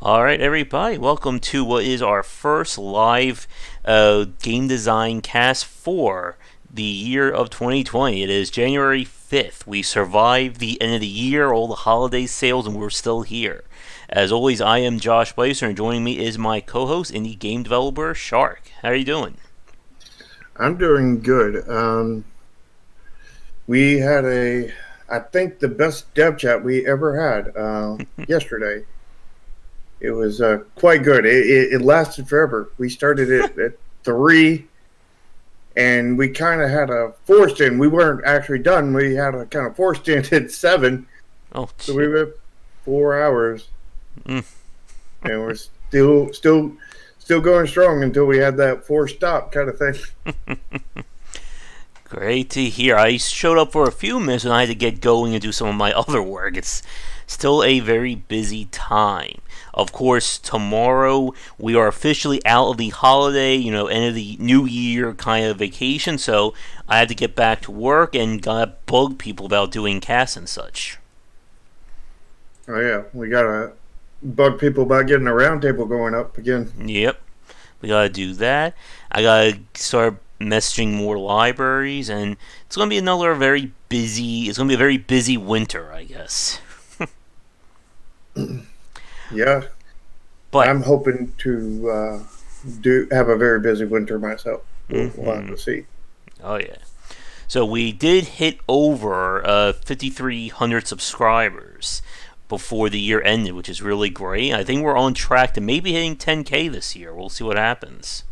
All right, everybody, welcome to what is our first live game design cast for the year of 2020. It is January 5th. We survived the end of the year, all the holiday sales, and we're still here. As always, I am Josh Blazer, and joining me is my co-host, indie game developer Shark. How are you doing? I'm doing good. We had I think, the best dev chat we ever had yesterday. It was quite good. It lasted forever. We started it at 3, and we kind of had a forced in. We weren't actually done. We had a kind of forced in at 7, Oh, so we shit. went 4 hours, Mm, and we're still going strong until we had that forced stop kind of thing. great to hear. I showed up for a few minutes and I had to get going and do some of my other work. It's still a very busy time. Of course, tomorrow we are officially out of the holiday, end of the new year kind of vacation, so I had to get back to work and gotta bug people about doing casts and such. Oh yeah, we gotta bug people about getting a roundtable going up again. Yep, we gotta do that. I gotta start messaging more libraries, and it's gonna be another very busy. It's gonna be a very busy winter, I guess. Yeah, But I'm hoping to do have a very busy winter myself. We'll have hmm to see. oh yeah. So we did hit over 5,300 subscribers before the year ended, which is really great. I think we're on track to maybe hitting 10K this year. We'll see what happens.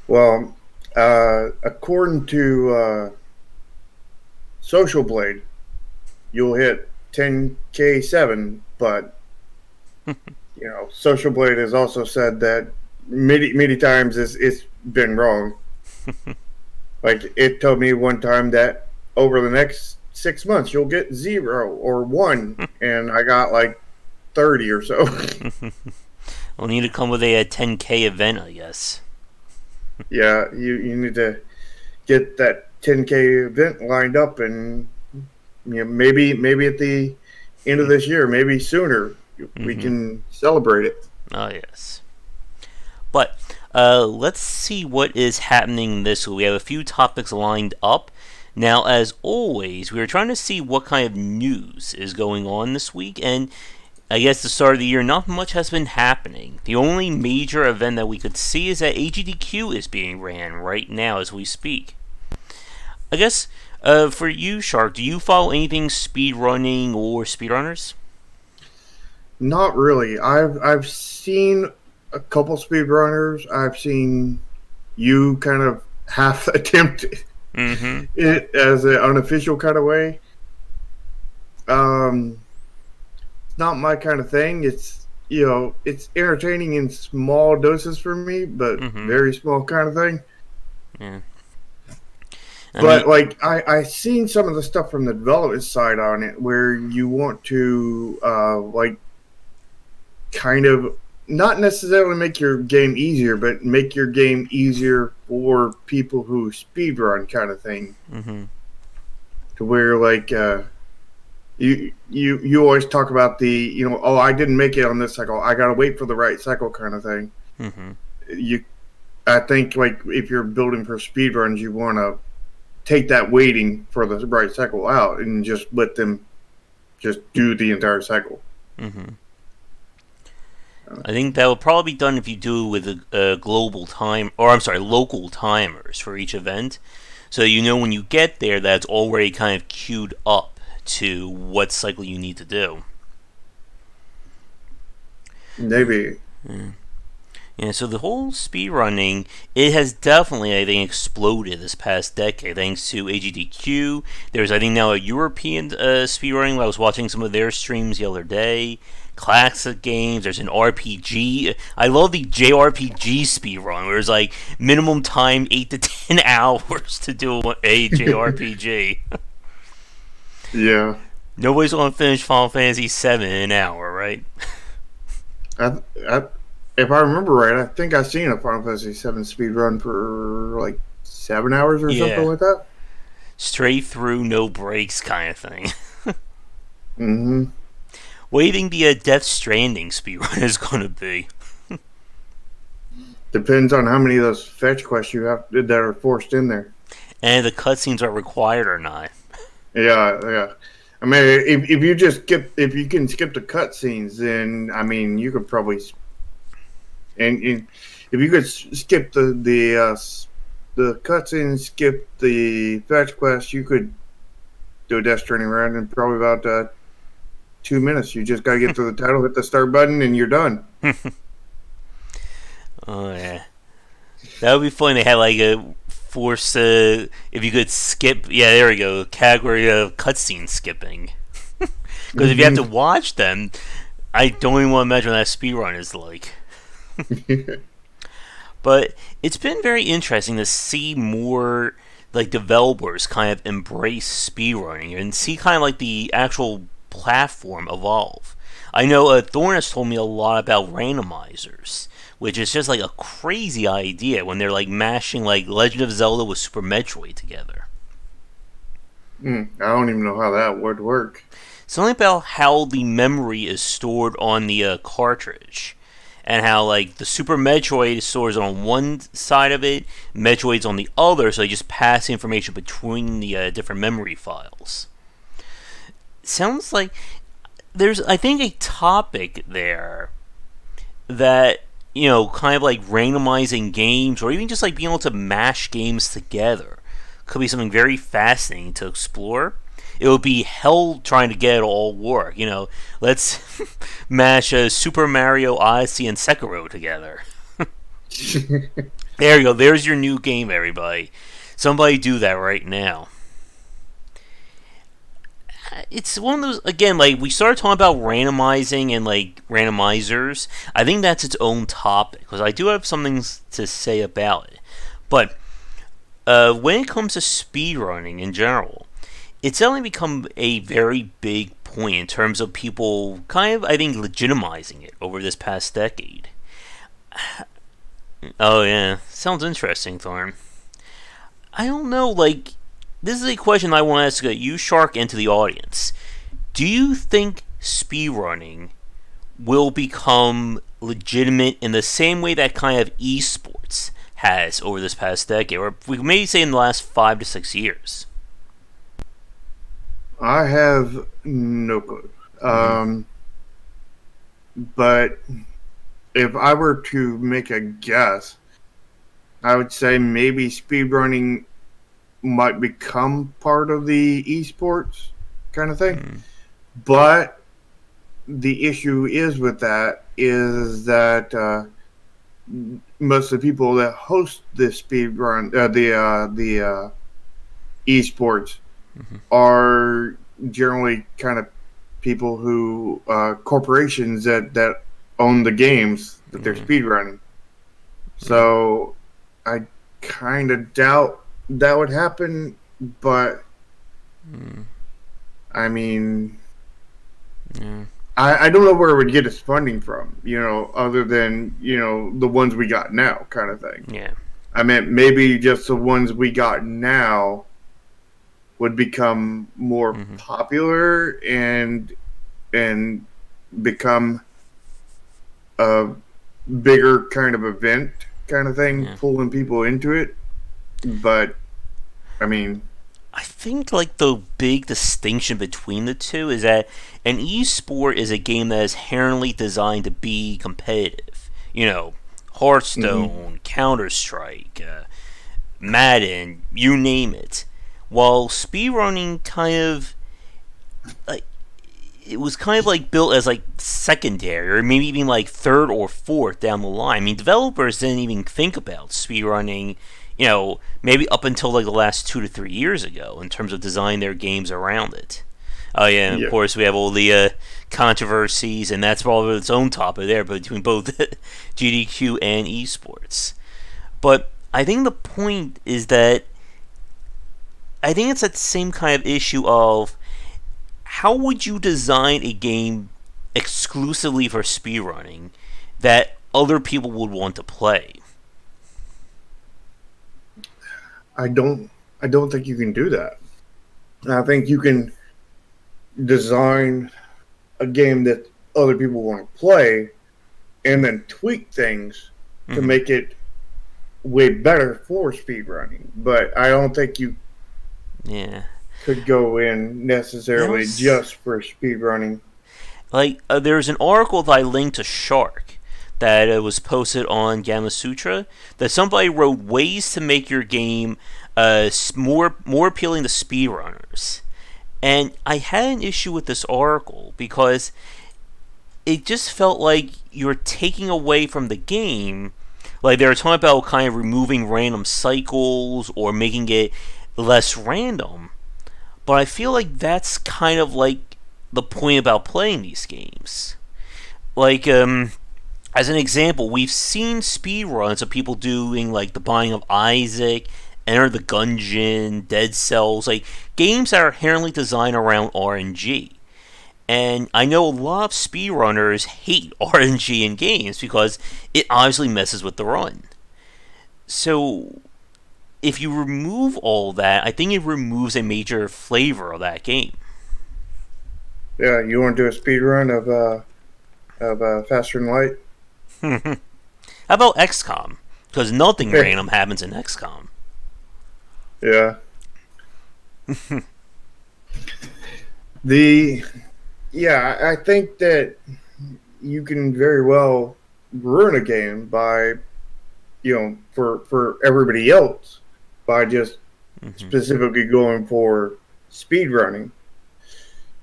Well, according to Social Blade, you'll hit 10K7, but Social Blade has also said that many times it's been wrong. Like, it told me one time that over the next 6 months you'll get 0 or 1, and I got like 30 or so. We'll need to come with a 10K event, I guess. Yeah, you need to get that 10K event lined up, and maybe at the end of this year, maybe sooner, we Hmm. can celebrate it. Oh, yes. But let's see what is happening this week. We have a few topics lined up. Now, as always, we are trying to see what kind of news is going on this week, and I guess the start of the year, not much has been happening. The only major event that we could see is that AGDQ is being ran right now as we speak. I guess for you, Shark, do you follow anything speedrunning or speedrunners? Not really. I've seen a couple speedrunners. I've seen you kind of half attempt Mm-hmm. it as an unofficial kind of way. Um, it's not my kind of thing. It's entertaining in small doses for me, but Mm-hmm. very small kind of thing. Yeah. I mean, But like I seen some of the stuff from the development side on it, where you want to like kind of not necessarily make your game easier, but make your game easier for people who speedrun kind of thing. mm-hmm. To where like you always talk about the oh, I didn't make it on this cycle, I gotta wait for the right cycle kind of thing. Mm-hmm. You I think, like, if you're building for speedruns, you want to take that waiting for the right cycle out and just let them just do the entire cycle. Mm-hmm. I think that will probably be done if you do it with a global time, or I'm sorry, local timers for each event. So you know when you get there, that's already kind of queued up to what cycle you need to do. Maybe. Yeah. Yeah, so the whole speedrunning, it has definitely, I think, exploded this past decade thanks to AGDQ. There's, I think, now a European speedrunning. I was watching some of their streams the other day. Classic games. There's an RPG. I love the JRPG speedrun, where it's like minimum time 8 to 10 hours to do a JRPG. Yeah. Nobody's going to finish Final Fantasy 7 in an hour, right? I, I, if I remember right, I think I've seen a Final Fantasy VII speed run for like 7 hours or something Yeah. like that. Straight through, no breaks kind of thing. Mm-hmm. What do you think the Death Stranding speedrun is going to be? Depends on how many of those fetch quests you have that are forced in there. And the cutscenes are required or not? Yeah, yeah. I mean, if you just if you can skip the cutscenes, then I mean, you could probably and if you could skip the cutscenes, skip the fetch quest, you could do a Death Stranding run in probably about 2 minutes. You just got to get to the title, hit the start button, and you're done. Oh yeah, that would be fun. They had like a force. If you could skip, yeah, there we go. Category of cutscene skipping. Because if you have to watch them, I don't even want to imagine what that speedrun is like. But it's been very interesting to see more like developers kind of embrace speedrunning and see kind of like the actual platform evolve. I know Thorn has told me a lot about randomizers, which is just like a crazy idea when they're like mashing like Legend of Zelda with Super Metroid together. I don't even know how that would work. Something about how the memory is stored on the cartridge, and how like the Super Metroid stores on one side of it, Metroid's on the other, so they just pass information between the different memory files. Sounds like there's, I think, a topic there that, kind of like randomizing games, or even just like being able to mash games together, could be something very fascinating to explore. It would be hell trying to get it all work. Let's mash Super Mario Odyssey and Sekiro together. There you go. There's your new game, everybody. Somebody do that right now. It's one of those, again, like we started talking about randomizing and like randomizers. I think that's its own topic because I do have something to say about it. But when it comes to speedrunning in general, it's only become a very big point in terms of people kind of, I think, legitimizing it over this past decade. Oh yeah, sounds interesting, Thorn. I don't know, like, this is a question I want to ask you, Shark, into the audience. Do you think speedrunning will become legitimate in the same way that kind of esports has over this past decade, or we may say in the last 5 to 6 years? I have no clue. Mm-hmm. But if I were to make a guess, I would say maybe speedrunning might become part of the esports kind of thing. Mm-hmm. But the issue is with that is that most of the people that host the speedrun, the esports, Mm-hmm. are generally kind of people who corporations that own the games that they're Mm-hmm. speedrunning. So I kind of doubt that would happen, but Mm-hmm. I mean, Yeah. I don't know where it would get its funding from, other than, the ones we got now kind of thing. Yeah. I meant maybe just the ones we got now would become more Mm-hmm. popular and become a bigger kind of event kind of thing, Yeah. pulling people into it. But I mean, I think like the big distinction between the two is that an esport is a game that is inherently designed to be competitive. mhm. Hearthstone, Counter Strike, Madden, you name it. While speedrunning kind of like it was kind of like built as like secondary or maybe even like third or fourth down the line. I mean, developers didn't even think about speedrunning, maybe up until like the last 2 to 3 years ago in terms of designing their games around it. Oh yeah, and of Yeah, course we have all the controversies, and that's probably its own topic there between both GDQ and esports. But I think the point is that I think it's that same kind of issue of how would you design a game exclusively for speedrunning that other people would want to play? I don't I don't think you can do that. I think you can design. a game that other people want to play and then tweak things to Mm-hmm. make it way better for speedrunning. But I don't think you Yeah. could go in That necessarily was just for speedrunning. like there's an article that I linked to Shark that was posted on Gamma Sutra that somebody wrote ways to make your game more appealing to speedrunners. And I had an issue with this article because it just felt like you're taking away from the game. Like they were talking about kind of removing random cycles or making it less random. But I feel like that's kind of like the point about playing these games. Like, as an example, we've seen speedruns of people doing like the Binding of Isaac, Enter the Gungeon, Dead Cells, like games that are inherently designed around RNG. And I know a lot of speedrunners hate RNG in games because it obviously messes with the run. So if you remove all that, I think it removes a major flavor of that game. Yeah, you want to do a speed run of Faster Than Light? How about XCOM? Because nothing random happens in XCOM. Yeah. The Yeah, I think that you can very well ruin a game by for everybody else by just Mm-hmm. specifically going for speed running.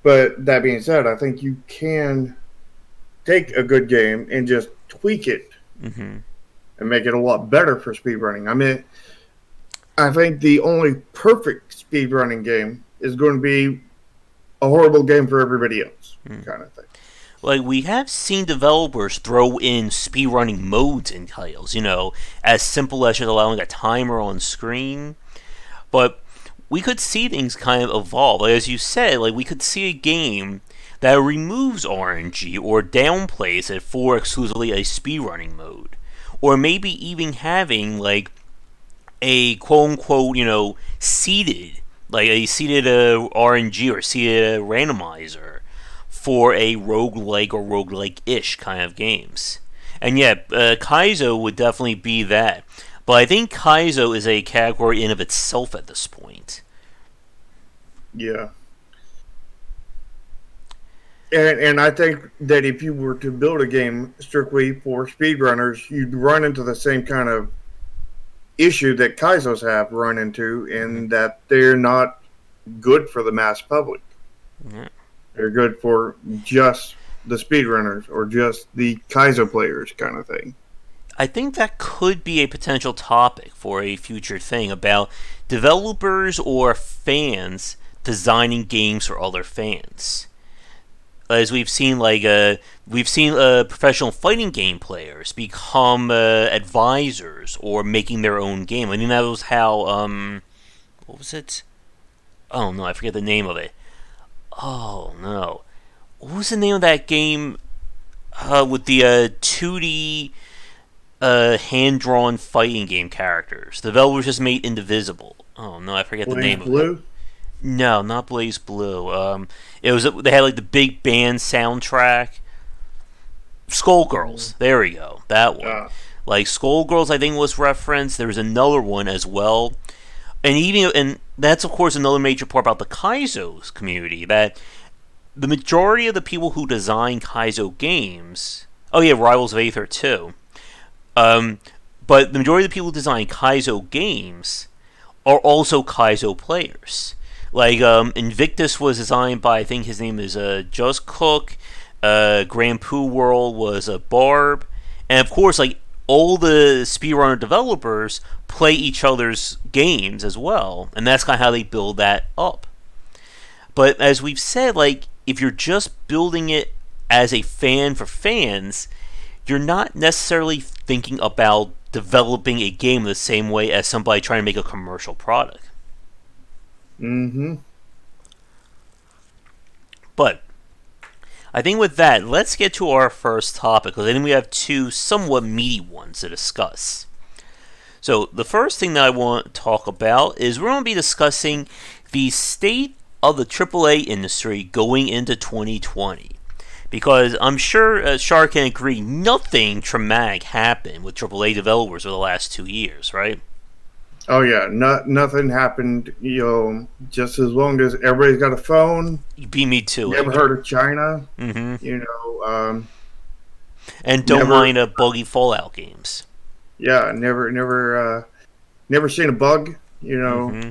But that being said, I think you can take a good game and just tweak it Mm-hmm. and make it a lot better for speed running. I mean, I think the only perfect speed running game is going to be a horrible game for everybody else, Mm. kind of thing. Like, we have seen developers throw in speedrunning modes in titles, as simple as just allowing a timer on screen. But we could see things kind of evolve. Like, as you said, like, we could see a game that removes RNG or downplays it for exclusively a speedrunning mode. Or maybe even having, like, a quote unquote, seeded, like a seeded RNG or seeded randomizer for a roguelike or roguelike ish kind of games. And yeah, Kaizo would definitely be that. But I think Kaizo is a category in of itself at this point. Yeah. And I think that if you were to build a game strictly for speedrunners, you'd run into the same kind of issue that Kaizos have run into, Mm-hmm. in that they're not good for the mass public. Yeah. They're good for just the speedrunners or just the Kaizo players, kind of thing. I think that could be a potential topic for a future thing about developers or fans designing games for other fans. As we've seen professional fighting game players become advisors or making their own game. I think that was how what was it? Oh no, I forget the name of it. Oh no, what was the name of that game with the 2D hand drawn fighting game characters? The developers just made Indivisible. Oh no, I forget the Blaze name of it. Blue? No, not Blaze Blue. It was they had like the big band soundtrack. Skullgirls. There we go. That one. Uh, Like Skullgirls, I think was referenced. There was another one as well, and that's of course another major part about the Kaizo's community. That the majority of the people who design Kaizo games. Oh yeah, Rivals of Aether too. Um, but the majority of the people who design Kaizo games are also Kaizo players. Like Invictus was designed by I think his name is Just Cook. Grand Poo World was a Barb, and of course like all the speedrunner developers play each other's games as well, and that's kind of how they build that up. But as we've said, like if you're just building it as a fan for fans, you're not necessarily thinking about developing a game the same way as somebody trying to make a commercial product. mm-hmm. But I think with that, let's get to our first topic because I think we have two somewhat meaty ones to discuss. So the first thing that I want to talk about is we're going to be discussing the state of the AAA industry going into 2020. Because I'm sure Shar can agree nothing traumatic happened with AAA developers over the last 2 years, right? Oh yeah, nothing happened. Just as long as everybody's got a phone. You beat me to it. Never heard of China. Mm-hmm. You know, um, And don't never. mind buggy Fallout games. Yeah, never seen a bug. Mm-hmm.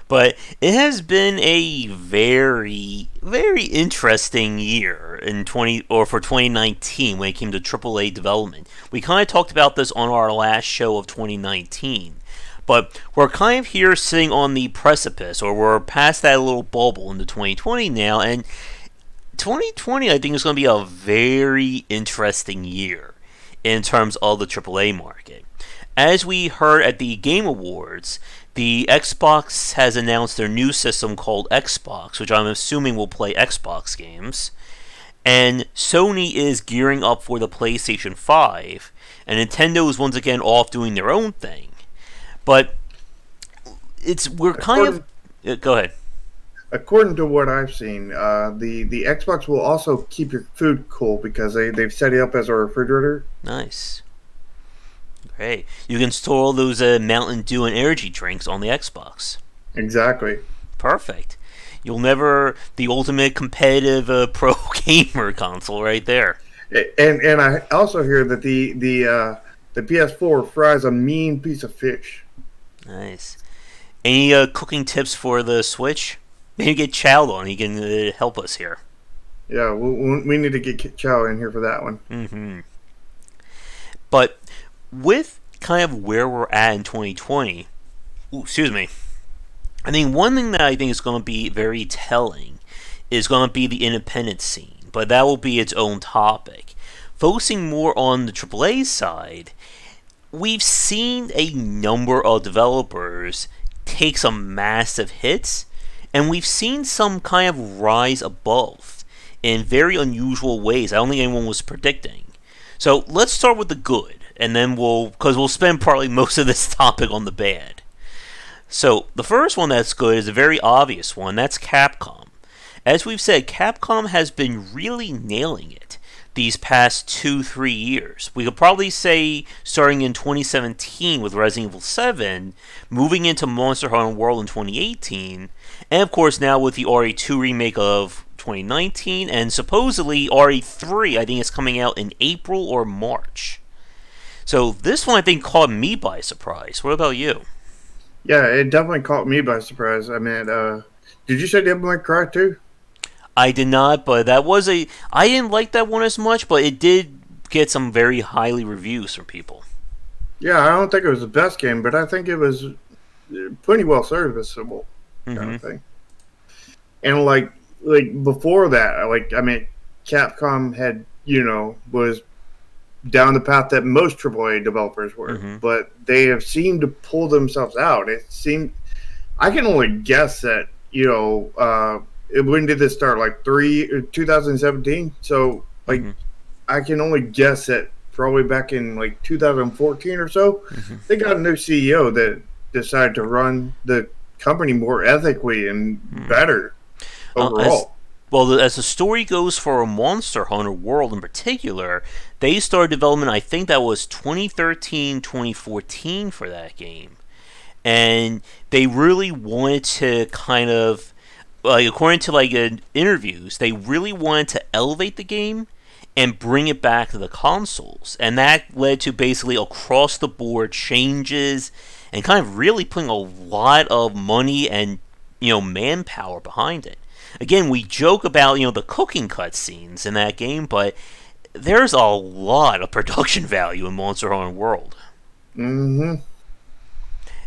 But it has been a very, very interesting year in 2019 when it came to AAA development. We kind of talked about this on our last show of 2019, but we're kind of here sitting on the precipice, or we're past that little bubble into 2020 now, and 2020 I think is going to be a very interesting year in terms of the AAA market. As we heard at the Game Awards, the Xbox has announced their new system called Xbox, which I'm assuming will play Xbox games. And Sony is gearing up for the PlayStation 5. And Nintendo is once again off doing their own thing. But we're kind of. According Go ahead. according to what I've seen, the Xbox will also keep your food cool because they've set it up as a refrigerator. Nice. Great. You can store all those Mountain Dew and energy drinks on the Xbox. Exactly. Perfect. You'll never. The ultimate competitive pro gamer console right there. And I also hear that the PS4 fries a mean piece of fish. Nice. Any cooking tips for the Switch? Maybe get Chow on. He can help us here. Yeah, we need to get Chow in here for that one. Mm-hmm. But with kind of where we're at in 2020, excuse me, I think one thing that I think is going to be very telling is going to be the independent scene, but that will be its own topic. Focusing more on the AAA side, we've seen a number of developers take some massive hits, and we've seen some kind of rise above in very unusual ways I don't think anyone was predicting. So let's start with the good, and then because we'll spend probably most of this topic on the bad. So the first one that's good is a very obvious one. That's Capcom. As we've said, Capcom has been really nailing it these past 2-3 years. We could probably say starting in 2017 with Resident Evil 7, moving into Monster Hunter World in 2018, and of course now with the RE2 remake of 2019, and supposedly RE3, I think it's coming out in April or March. So this one I think caught me by surprise. What about you? Yeah, it definitely caught me by surprise. I mean, did you say Devil May Cry 2? I did not, but I didn't like that one as much, but it did get some very highly reviews from people. Yeah, I don't think it was the best game, but I think it was pretty well serviceable kind Mm-hmm. of thing. And like before that, I mean, Capcom had was down the path that most AAA developers were, Mm-hmm. but they have seemed to pull themselves out. It seemed I can only guess that when did this start? Like 2017. So like Mm-hmm. I can only guess that probably back in like 2014 or so, Mm-hmm. they got a new CEO that decided to run the company more ethically and better Uh, as overall. as the story goes for Monster Hunter World in particular, they started development. I think that was 2013, 2014 for that game, and they really wanted to kind of, like, according to interviews, they really wanted to elevate the game and bring it back to the consoles, and that led to basically across the board changes and kind of really putting a lot of money and manpower behind it. Again, we joke about the cooking cutscenes in that game, but there's a lot of production value in Monster Hunter World. Hmm.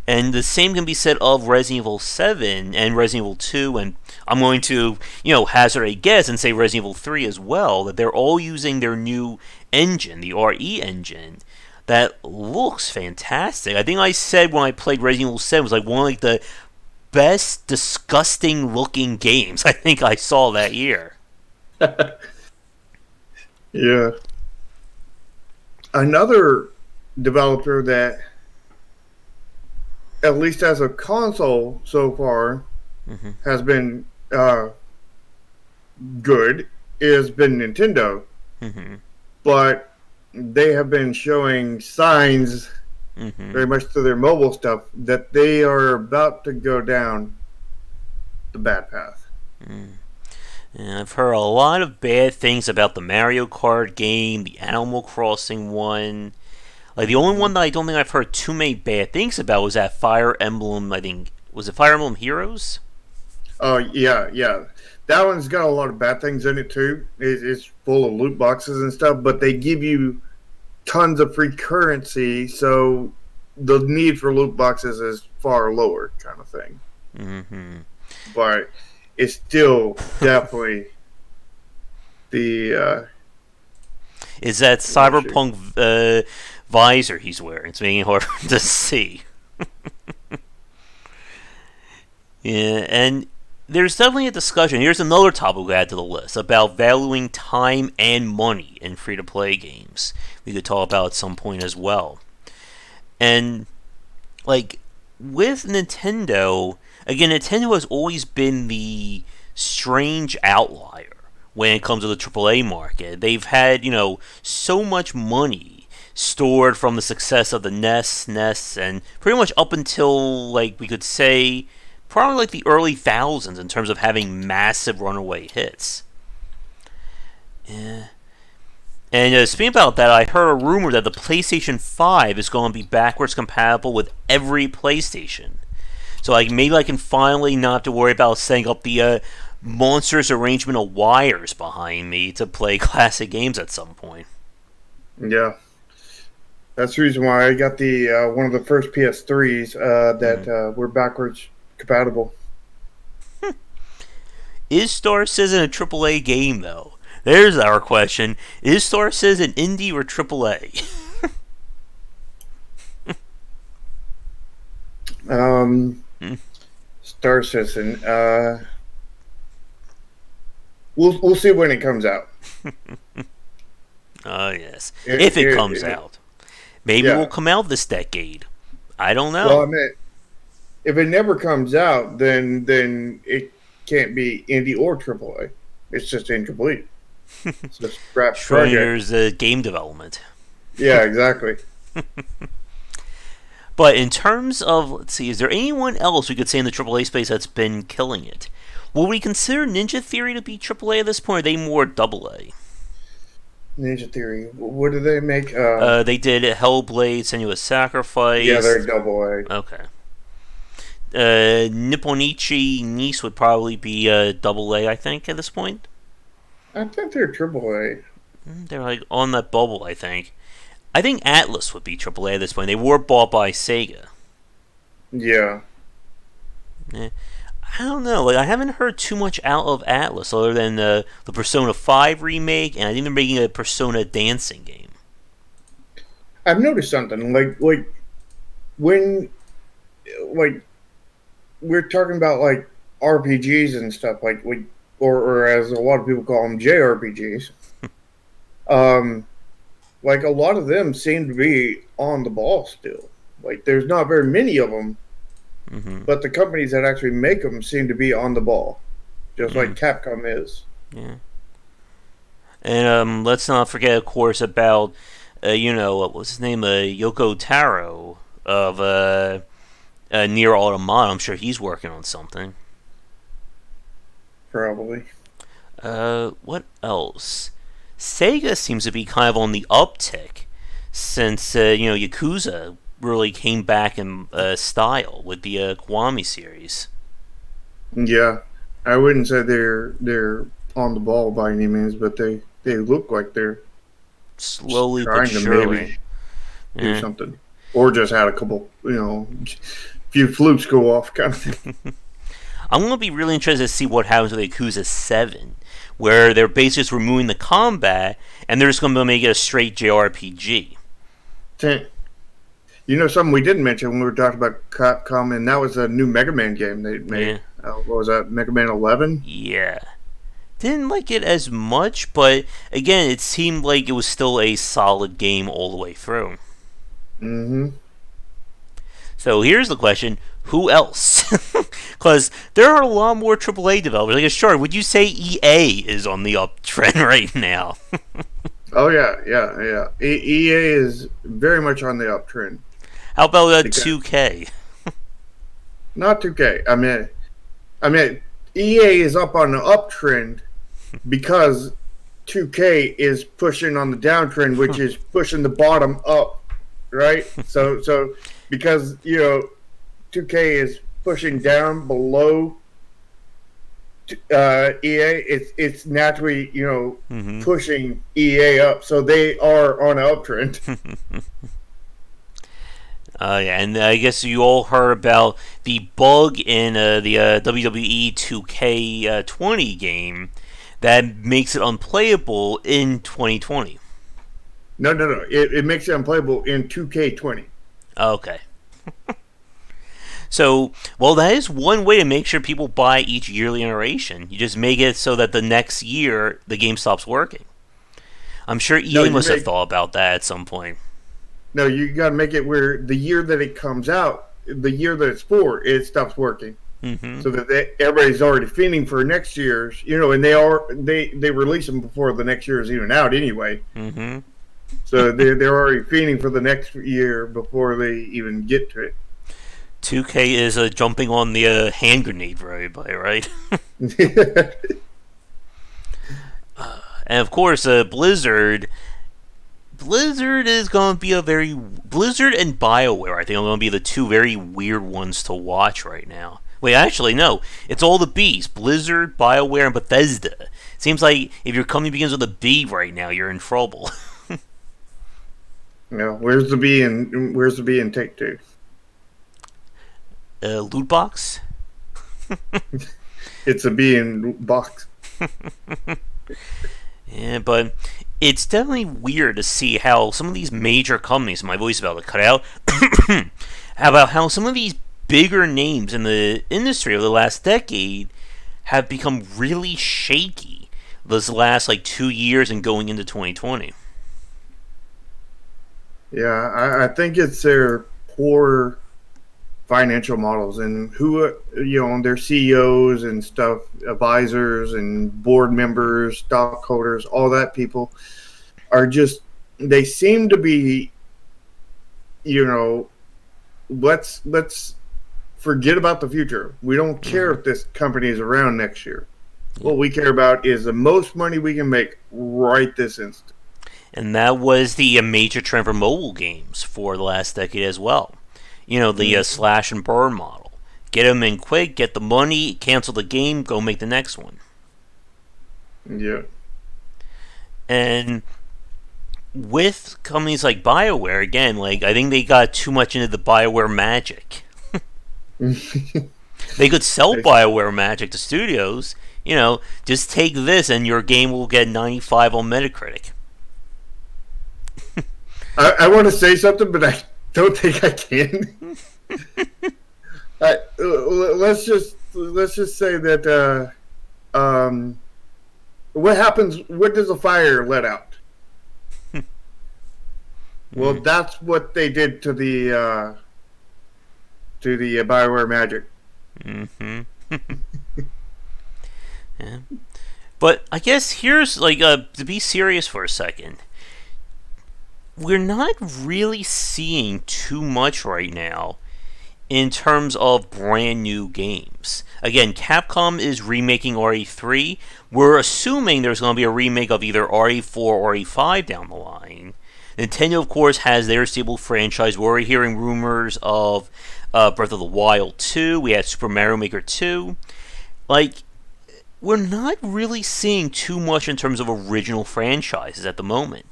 And the same can be said of Resident Evil 7 and Resident Evil 2, and I'm going to, hazard a guess and say Resident Evil 3 as well, that they're all using their new engine, the RE engine, that looks fantastic. I think I said when I played Resident Evil 7 it was like one of the best disgusting looking games I think I saw that year. Yeah. Another developer that, at least as a console so far, Mm-hmm. has been good has been Nintendo, Mm-hmm. but they have been showing signs Mm-hmm. very much to their mobile stuff that they are about to go down the bad path. Mm. And I've heard a lot of bad things about the Mario Kart game, the Animal Crossing one. Like the only one that I don't think I've heard too many bad things about was that Fire Emblem. I think was it Fire Emblem Heroes? Oh yeah, yeah. That one's got a lot of bad things in it too. It's full of loot boxes and stuff, but they give you tons of free currency, so the need for loot boxes is far lower, kind of thing. Mm-hmm. But it's still definitely the Is that issue. Cyberpunk visor he's wearing? It's making it hard to see. Yeah, and there's definitely a discussion. Here's another topic we add to the list about valuing time and money in free to play games. We could talk about at some point as well. And like with Nintendo, again, Nintendo has always been the strange outlier when it comes to the AAA market. They've had, so much money stored from the success of the NES, and pretty much up until, like, we could say, probably like the early thousands in terms of having massive runaway hits. Yeah. And speaking about that, I heard a rumor that the PlayStation 5 is going to be backwards compatible with every PlayStation. So like maybe I can finally not have to worry about setting up the monstrous arrangement of wires behind me to play classic games at some point. Yeah, that's the reason why I got the one of the first PS3s that Mm. were backwards compatible. Is Star Citizen a AAA game though? There's our question. Is Star Citizen indie or AAA? Um, Star Citizen. We'll see when it comes out. Oh yes, It, if it it, comes it, out, maybe it will yeah. come out this decade. I don't Well, I know. mean, if it never comes out, then it can't be indie or AAA. It's just incomplete. It's a scrap project. Schrodinger's game development. Yeah, exactly. But in terms of, let's see, is there anyone else we could say in the AAA space that's been killing it? Will we consider Ninja Theory to be AAA at this point, or are they more AA? Ninja Theory. What do they make? They did Hellblade, Senua's Yeah, they're Sacrifice. double A. Okay. Nipponichi Nice would probably be AA, I think, at this point. I think they're triple A. They're like on that bubble, I think. I think Atlas would be AAA at this point. They were bought by Sega. Yeah. Eh, I don't know. Like I haven't heard too much out of Atlas other than the Persona 5 remake, and I think they're making a Persona dancing game. I've noticed something like when like we're talking about like RPGs and stuff or as a lot of people call them JRPGs. Um, like a lot of them seem to be on the ball still. Like there's not very many of them, Mm-hmm. but the companies that actually make them seem to be on the ball, just like Mm, Capcom is. yeah. And let's not forget, of course, about what was his name, Yoko Taro of Near Automata. I'm sure he's working on something. Probably. What else? Sega seems to be kind of on the uptick since Yakuza really came back in style with the Kiwami series. Yeah, I wouldn't say they're on the ball by any means, but they look like they're Slowly but trying to surely. maybe do Eh. something, or just had a couple, few flukes go off, kind of thing. I'm going to be really interested to see what happens with Yakuza 7, where they're basically just removing the combat and they're just going to make it a straight JRPG. Something we didn't mention when we were talking about Capcom, and that was a new Mega Man game they Yeah. made. What was that? Mega Man 11. Yeah. Didn't like it as much, but again, it seemed like it was still a solid game all the way through. Mm-hmm. So here's the question: Who else? Because there are a lot more AAA developers. Like, sure, would you say EA is on the uptrend right now? Oh yeah, yeah, yeah. EA is very much on the uptrend How about because 2K? not 2K. I mean, EA is up on the uptrend because 2K is pushing on the downtrend, which is pushing the bottom up, right? So because 2K is pushing down below EA, it's naturally Mm-hmm. pushing EA up, so they are on an uptrend. Yeah, and I guess you all heard about the bug in the WWE 2K20 game that makes it unplayable in 2020. No, no, no. It makes it unplayable in 2K20. Okay. So, well, that is one way to make sure people buy each yearly iteration. You just make it so that the next year the game stops working. I'm sure No, EA you must have make thought about that at some point. no. You got to make it where the year that it comes out, the year that it's for, it stops working, Mm-hmm. so that everybody's already fiending for next year's. And they release them before the next year is even out anyway. Mm-hmm. So they're already fiending for the next year before they even get to it. 2K is jumping on the hand grenade for everybody, right? And of course, Blizzard is going to be Blizzard and BioWare. I think are going to be the two very weird ones to watch right now. Wait, actually, no. It's all the B's: Blizzard, BioWare, and Bethesda. It seems like if your company begins with a B right now, you're in trouble. Where's the B in Take Two? Loot box. It's a B in box. Yeah, but it's definitely weird to see how some of these major companies, my voice is about to cut out, about how some of these bigger names in the industry over the last decade have become really shaky this last like 2 years and going into 2020. Yeah, I think it's their poor financial models and who their CEOs and stuff, advisors and board members, stockholders, all that people are just they seem to be you know let's forget about the future. We don't care Mm-hmm. if this company is around next year. Yeah. What we care about is the most money we can make right this instant. And that was the major trend for mobile games for the last decade as well. You know, the Mm-hmm. slash and burn model. Get them in quick, get the money, cancel the game, go make the next one. Yeah. And with companies like BioWare, again, like I think they got too much into the BioWare magic. They could sell BioWare magic to studios. Just take this and your game will get 95 on Metacritic. I want to say something, but I don't think I can. Let's just say that what happens? What does a fire let out? Well, Mm. that's what they did to the Bioware Magic. Mm-hmm. Yeah. But I guess here's like to be serious for a second. We're not really seeing too much right now in terms of brand new games. Again, Capcom is remaking RE3. We're assuming there's going to be a remake of either RE4 or RE5 down the line. Nintendo, of course, has their stable franchise. We're already hearing rumors of Breath of the Wild 2. We had Super Mario Maker 2. Like, we're not really seeing too much in terms of original franchises at the moment.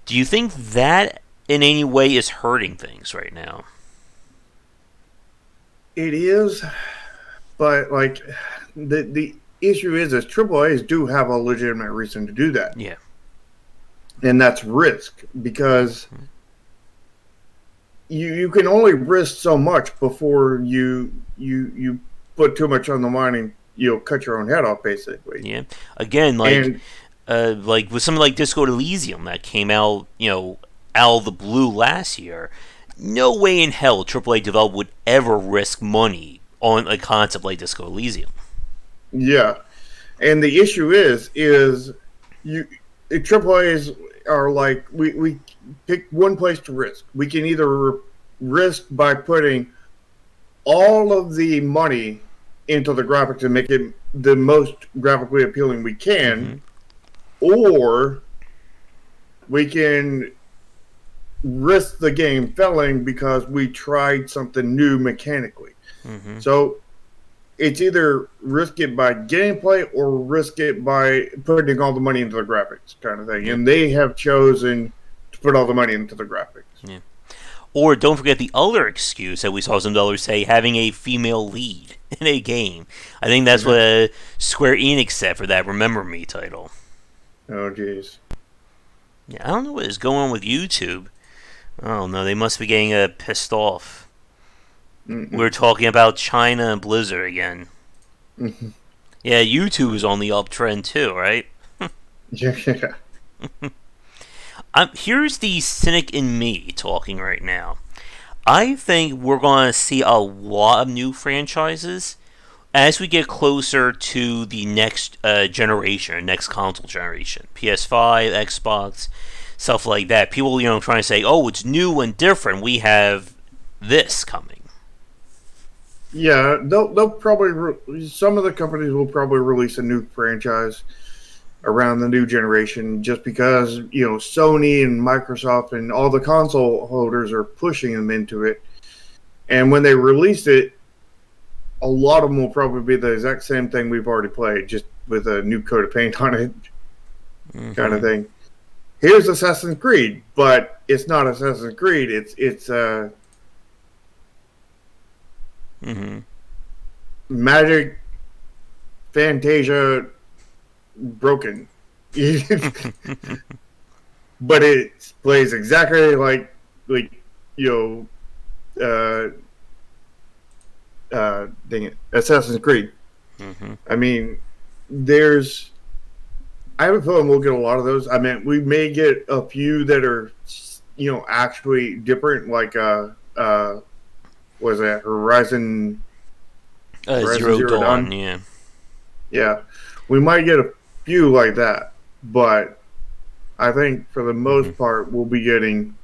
Do you think that in any way is hurting things right now? It is, but like the issue is AAA's do have a legitimate reason to do that, Yeah. and that's risk because you can only risk so much before you put too much on the line and you'll cut your own head off basically. Yeah. Again, And like with something like Disco Elysium that came out, out of the blue last year. no way in hell AAA development would ever risk money on a concept like Disco Elysium. Yeah, and the issue is you AAA's are like we pick one place to risk. We can either risk by putting all of the money into the graphics and make it the most graphically appealing we can, or we can risk the game failing because we tried something new mechanically. So it's either risk it by gameplay or risk it by putting all the money into the graphics kind of thing. And they have chosen to put all the money into the graphics. Yeah. Or don't forget the other excuse that we saw some dollars say, having a female lead in a game. I think that's what Square Enix said for that Remember Me title. Oh, jeez. Yeah, I don't know what is going on with YouTube. Oh no, they must be getting pissed off. We're talking about China and Blizzard again. Yeah, YouTube is on the uptrend too, right? Yeah. Here's the cynic in me talking right now. I think we're going to see a lot of new franchises as we get closer to the next generation, next console generation. PS5, Xbox, stuff like that. People, trying to say, oh, it's new and different. We have this coming. Yeah, they'll probably some of the companies will probably release a new franchise around the new generation just because Sony and Microsoft and all the console holders are pushing them into it. And when they release it, a lot of them will probably be the exact same thing we've already played, just with a new coat of paint on it, kind of thing. Here's Assassin's Creed, but it's not Assassin's Creed. It's Magic Fantasia broken. But it plays exactly like dang it, Assassin's Creed. I mean, I have a feeling we'll get a lot of those. I mean, we may get a few that are actually different, like was that Horizon Zero Dawn? Yeah, we might get a few like that, but I think for the most part we'll be getting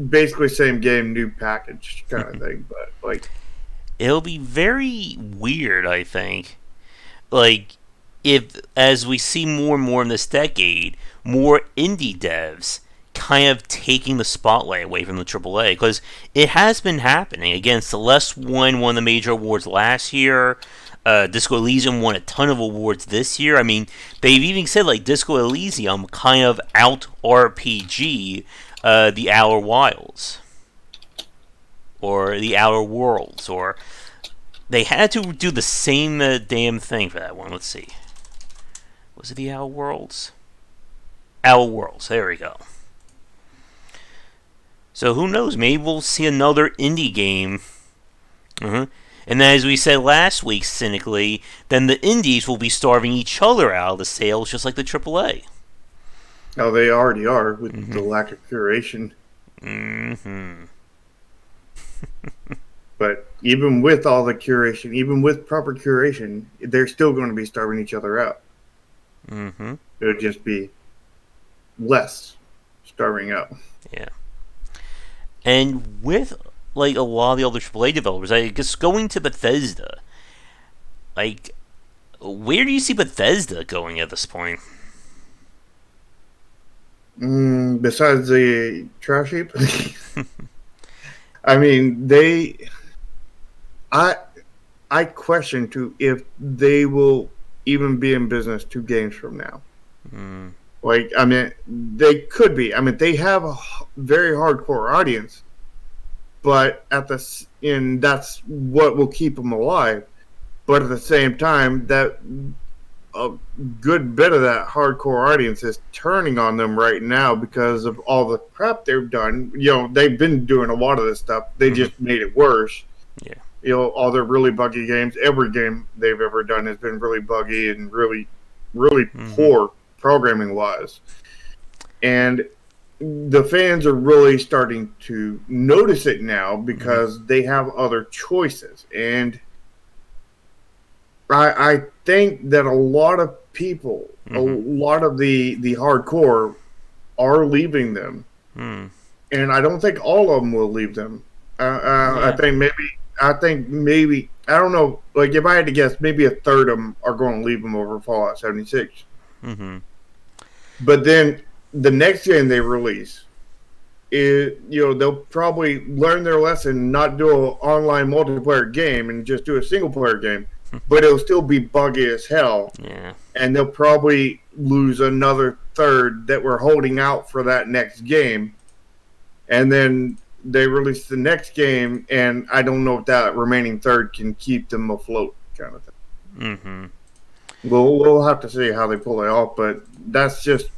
basically same game, new package kind of thing. But like, it'll be very weird, I think. Like, if as we see more and more in this decade, more indie devs kind of taking the spotlight away from the AAA, because it has been happening. Again, Celeste won one of the major awards last year. Disco Elysium won a ton of awards this year. I mean, they've even said like Disco Elysium kind of out RPG the Outer Wilds or the Outer Worlds, or they had to do the same damn thing for that one. Let's see, was it the Outer Worlds? Outer Worlds. There we go. So who knows? Maybe we'll see another indie game. And then, as we said last week, cynically, then the indies will be starving each other out of the sales, just like the AAA. Oh, they already are with the lack of curation. But even with all the curation, even with proper curation, they're still going to be starving each other out. It'll just be less starving out. Yeah. And with like a lot of the other AAA developers, I guess going to Bethesda, like, where do you see Bethesda going at this point? Besides the trash heap, I mean, I question if they will even be in business 2 games from now. Like, I mean, they could be. I mean, they have a very hardcore audience, but that's what will keep them alive. But at the same time, that a good bit of that hardcore audience is turning on them right now because of all the crap they've done. They've been doing a lot of this stuff. They just made it worse. Yeah. All their really buggy games. Every game they've ever done has been really buggy and really, really poor programming wise. And the fans are really starting to notice it now Mm-hmm. because they have other choices. And I think that a lot of people, a Mm-hmm. lot of the hardcore are leaving them. Mm. And I don't think all of them will leave them. I Yeah. think maybe, I don't know. Like if I had to guess, maybe a third of them are going to leave them over Fallout 76. Mm-hmm. But then the next game they release, they'll probably learn their lesson, not do an online multiplayer game and just do a single player game, but it'll still be buggy as hell, Yeah. and they'll probably lose another third that were holding out for that next game, and then they release the next game, and I don't know if that remaining third can keep them afloat, kind of thing. Mm-hmm. We'll have to see how they pull it off, but that's just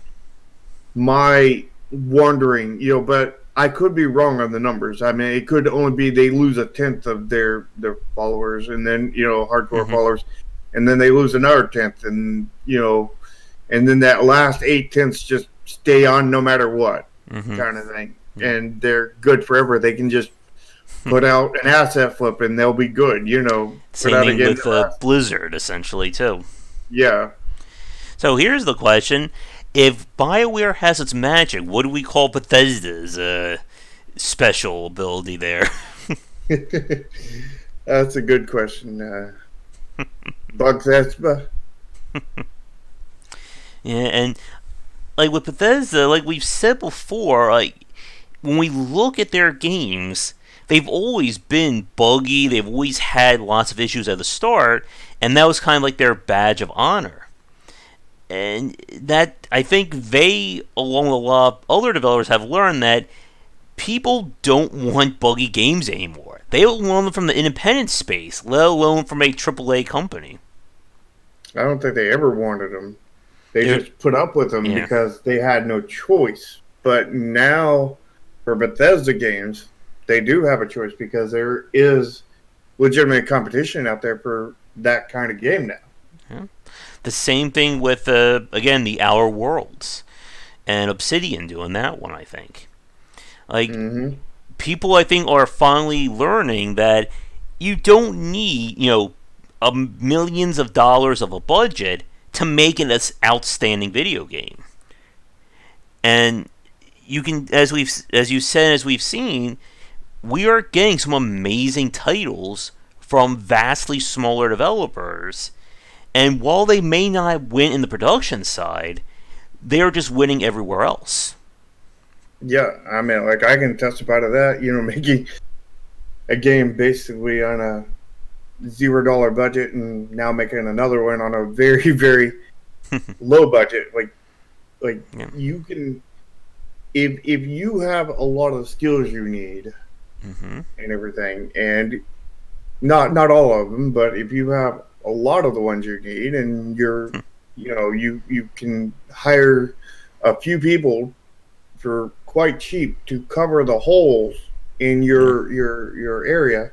my wondering, but I could be wrong on the numbers. I mean, it could only be they lose a tenth of their followers, and then hardcore Mm-hmm. followers, and then they lose another tenth, and and then that last 8 tenths just stay on no matter what, Mm-hmm. kind of thing, Yeah. and they're good forever. They can just put out an asset flip, and they'll be good. Put Same out a thing game with that lasts. Blizzard, essentially, too. Yeah, So here's the question: if BioWare has its magic, what do we call Bethesda's special ability there? that's a good question. Bug Thespa. Yeah, and like with Bethesda, like we've said before, like when we look at their games, they've always been buggy. They've always had lots of issues at the start, and that was kind of like their badge of honor. And that I think they, along with a lot of other developers, have learned that people don't want buggy games anymore. They don't want them from the independent space, let alone from a AAA company. I don't think they ever wanted them. They They're, just put up with them yeah. because they had no choice. But now, for Bethesda games, they do have a choice because there is legitimate competition out there for that kind of game now. Yeah. The same thing with, again, the Outer Worlds and Obsidian doing that one, I think. Like, Mm-hmm. people, I think, are finally learning that you don't need, millions of dollars of a budget to make an outstanding video game. And you can, as you said, as we've seen, we are getting some amazing titles from vastly smaller developers. And while they may not win in the production side, they are just winning everywhere else. Yeah, I mean, like I can testify to that. Making a game basically on a $0 budget and now making another one on a very, very low budget. Like Yeah. you can, if you have a lot of the skills you need Mm-hmm. and everything, and not all of them, but if you have a lot of the ones you need, and you can hire a few people for quite cheap to cover the holes in Yeah. your area,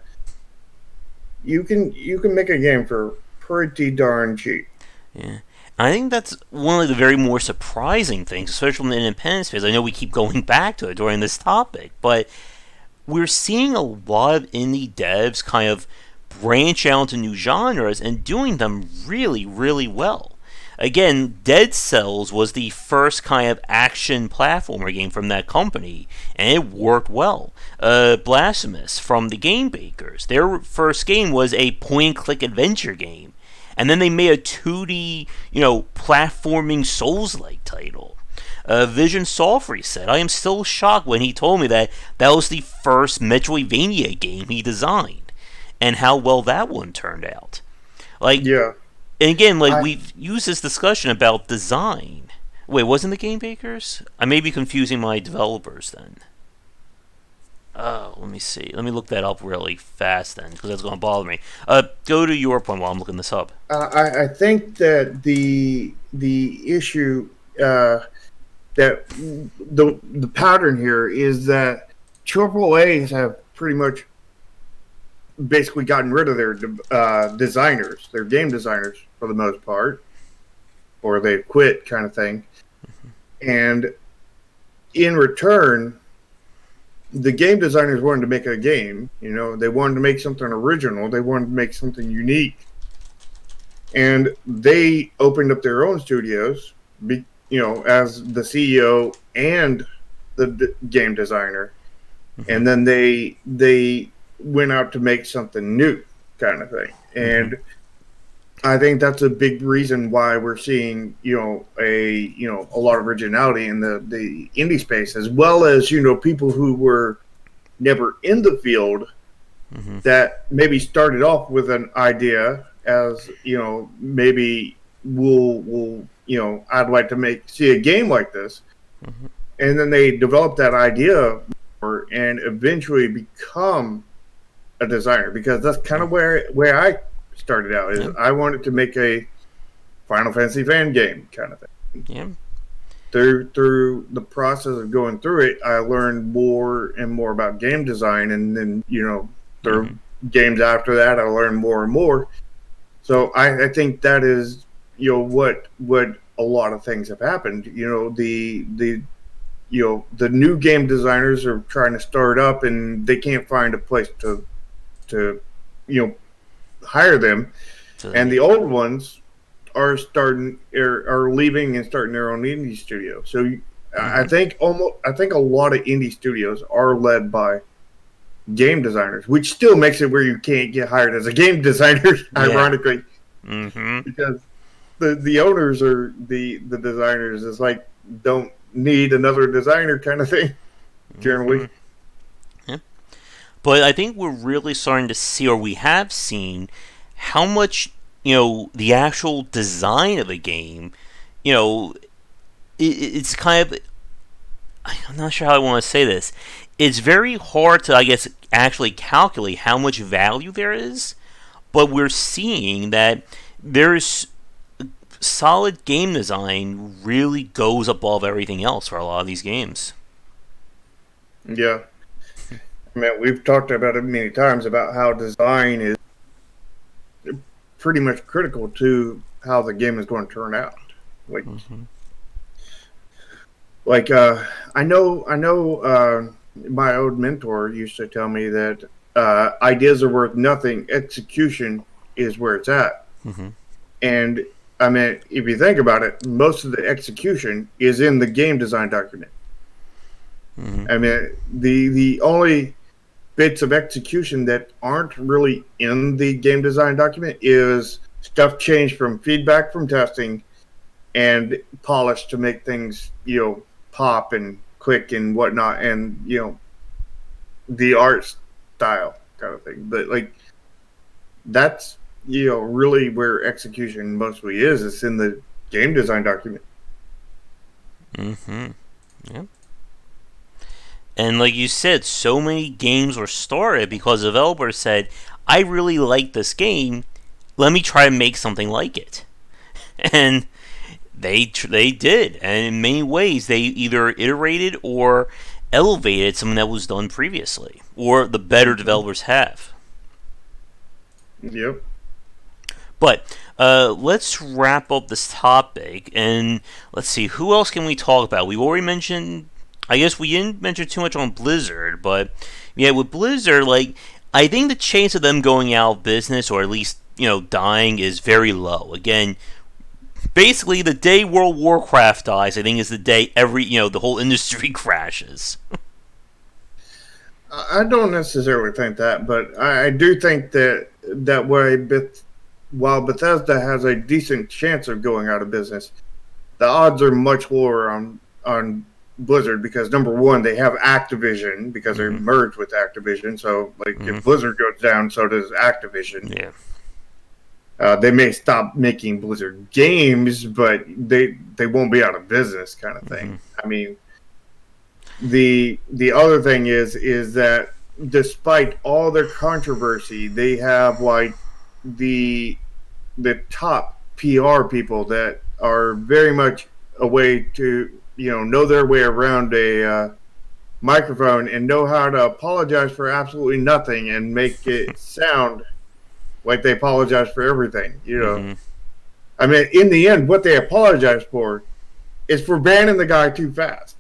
you can make a game for pretty darn cheap. Yeah. I think that's one of the very more surprising things, especially from the independent space. I know we keep going back to it during this topic, but we're seeing a lot of indie devs kind of branch out into new genres and doing them really, really well. Again, Dead Cells was the first kind of action platformer game from that company, and it worked well. Blasphemous from the Game Bakers, their first game was a point-and-click adventure game, and then they made a 2D, platforming Souls-like title. Vision Software said, I am still shocked when he told me that that was the first Metroidvania game he designed, and how well that one turned out. Like, Yeah, and again, like I we've used this discussion about design. Wait, wasn't the Game Bakers? I may be confusing my developers then. Let me see. Let me look that up really fast then, because that's going to bother me. Go to your point while I'm looking this up. I think that the issue, that the pattern here is that AAA's have pretty much basically gotten rid of their designers, their game designers for the most part, or they've quit, kind of thing. And in return, the game designers wanted to make a game. They wanted to make something original. They wanted to make something unique, and they opened up their own studios. As the CEO and the game designer, and then they went out to make something new, kind of thing. And I think that's a big reason why we're seeing a lot of originality in the indie space, as well as people who were never in the field that maybe started off with an idea as maybe we'll I'd like to see a game like this, and then they develop that idea and eventually become a designer, because that's kind of where I started out. Is I wanted to make a Final Fantasy fan game kind of thing. Yeah. Through the process of going through it, I learned more and more about game design, and then through games after that, I learned more and more. So I think that is what a lot of things have happened. The new game designers are trying to start up, and they can't find a place to hire them, and the old ones are leaving and starting their own indie studio. So I think a lot of indie studios are led by game designers, which still makes it where you can't get hired as a game designer, ironically, because the owners or the designers is like, don't need another designer kind of thing, generally. But I think we're really starting to see, or we have seen, how much the actual design of a game, it's kind of, I'm not sure how I want to say this. It's very hard to, I guess, actually calculate how much value there is, but we're seeing that there's solid game design really goes above everything else for a lot of these games. Yeah. I mean, we've talked about it many times about how design is pretty much critical to how the game is going to turn out. I know. My old mentor used to tell me that ideas are worth nothing. Execution is where it's at. And I mean, if you think about it, most of the execution is in the game design document. I mean, the only bits of execution that aren't really in the game design document is stuff changed from feedback from testing and polished to make things pop and quick and whatnot, and the art style kind of thing. But that's really where execution mostly is. It's in the game design document. Yeah. And like you said, so many games were started because developers said, I really like this game, let me try to make something like it. And they did. And in many ways, they either iterated or elevated something that was done previously, or the better developers have. Yep. But let's wrap up this topic, and let's see, who else can we talk about? We've already mentioned, I guess we didn't mention too much on Blizzard, but yeah, with Blizzard, I think the chance of them going out of business, or at least, dying, is very low. Again, basically, the day World of Warcraft dies, I think, is the day the whole industry crashes. I don't necessarily think that, but I do think that way, while Bethesda has a decent chance of going out of business, the odds are much lower on Blizzard, because number one, they have Activision, because they're merged with Activision. So if Blizzard goes down, so does Activision. Yeah. They may stop making Blizzard games, but they won't be out of business, kind of thing. I mean, the other thing is that despite all their controversy, they have the top PR people that are very much a way to know their way around a microphone and know how to apologize for absolutely nothing and make it sound like they apologize for everything. I mean, in the end, what they apologize for is for banning the guy too fast.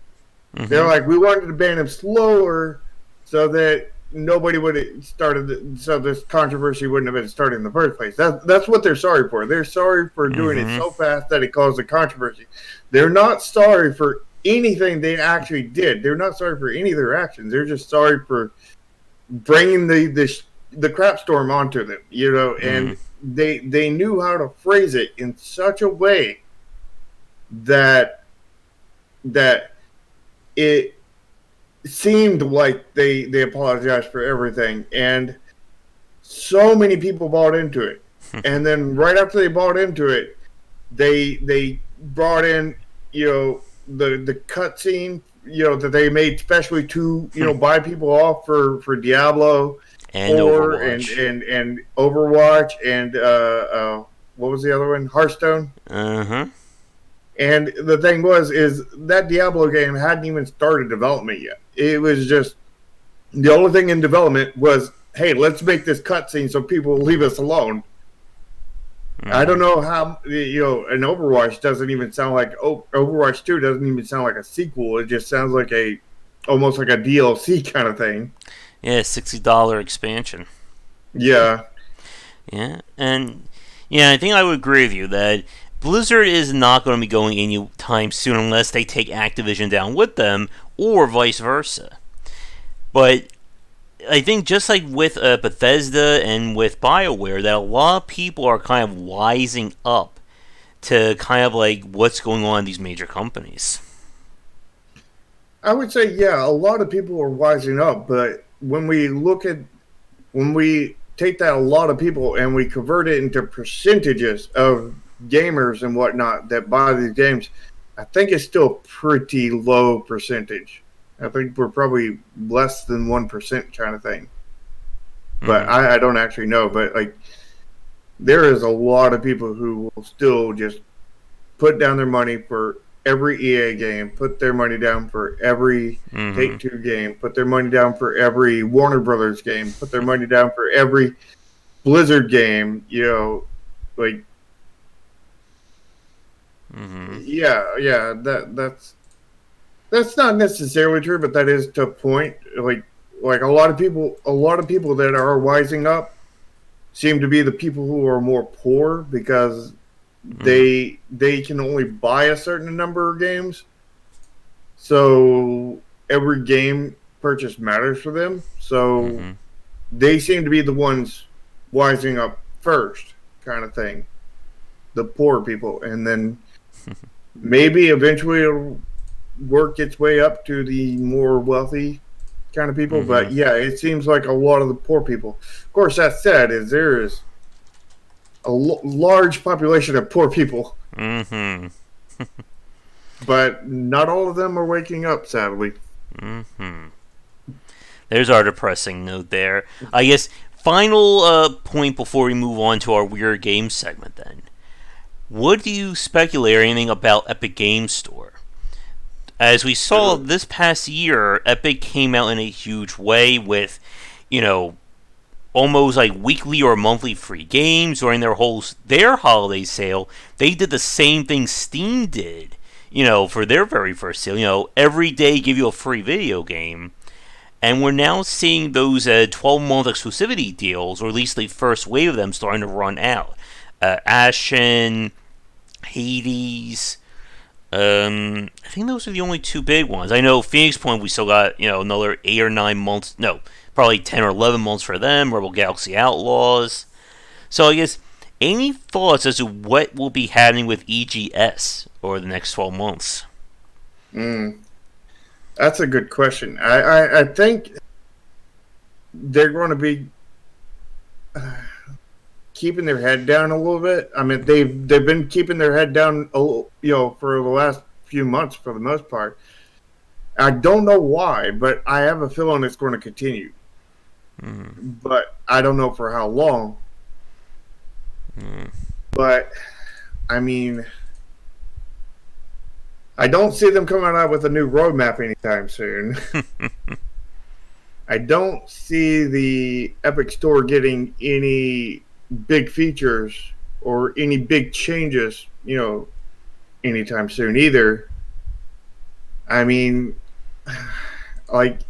They're Mm-hmm. like, we wanted to ban him slower so that nobody would have started, so this controversy wouldn't have been started in the first place. That's what they're sorry for. They're sorry for doing it Mm-hmm. so fast that it caused a controversy. They're not sorry for anything they actually did. They're not sorry for any of their actions. They're just sorry for bringing the crap storm onto them, Mm-hmm. and they knew how to phrase it in such a way that that it seemed like they apologized for everything, and so many people bought into it. And then right after they bought into it, they brought in the cutscene that they made specially to buy people off for Diablo And 4 and Overwatch. and and Overwatch and what was the other one, Hearthstone. Uh-huh. And the thing is that Diablo game hadn't even started development yet. It was just the only thing in development was, hey, let's make this cutscene so people will leave us alone. I Mm-hmm. don't know how an Overwatch doesn't even sound like Overwatch 2 doesn't even sound like a sequel. It just sounds like almost like a DLC kind of thing. Yeah, $60 expansion. Yeah, Yeah, and yeah, I think I would agree with you that Blizzard is not going to be going anytime soon unless they take Activision down with them, or vice versa. But I think just like with Bethesda and with BioWare, that a lot of people are kind of wising up to kind of like what's going on in these major companies. I would say a lot of people are wising up, but when we take that a lot of people and we convert it into percentages of gamers and whatnot that buy these games, I think it's still a pretty low percentage. I think we're probably less than 1% kind of thing. But Mm-hmm. I don't actually know. But like, there is a lot of people who will still just put down their money for every EA game, put their money down for every Mm-hmm. Take Two game, put their money down for every Warner Brothers game, put their money down for every Blizzard game. Like, Mm-hmm. that's not necessarily true, but that is to a point. Like a lot of people that are wising up seem to be the people who are more poor because Mm-hmm. they can only buy a certain number of games. So every game purchase matters for them. So Mm-hmm. they seem to be the ones wising up first, kind of thing. The poor people, and then maybe eventually it'll work its way up to the more wealthy kind of people. Mm-hmm. But yeah, it seems like a lot of the poor people. Of course, that said, is there is a large population of poor people, Mm-hmm. but not all of them are waking up, sadly. Mm-hmm. There's our depressing note there. I guess final point before we move on to our weird game segment. Then, what do you speculate or anything about Epic Games Store? As we saw this past year, Epic came out in a huge way with, you know, almost like weekly or monthly free games during their holiday sale. They did the same thing Steam did, for their very first sale. Every day give you a free video game. And we're now seeing those 12-month exclusivity deals, or at least the first wave of them, starting to run out. Ashen, Hades. I think those are the only two big ones. I know Phoenix Point, we still got another 8 or 9 months. No, probably 10 or 11 months for them. Rebel Galaxy Outlaws. So I guess any thoughts as to what will be happening with EGS over the next 12 months? Mm, that's a good question. I think they're going to be keeping their head down a little bit. I mean, they've been keeping their head down, for the last few months for the most part. I don't know why, but I have a feeling it's going to continue. Mm, But I don't know for how long. mm, But I mean, I don't see them coming out with a new roadmap anytime soon. I don't see the Epic Store getting any big features or any big changes, anytime soon either. I mean, like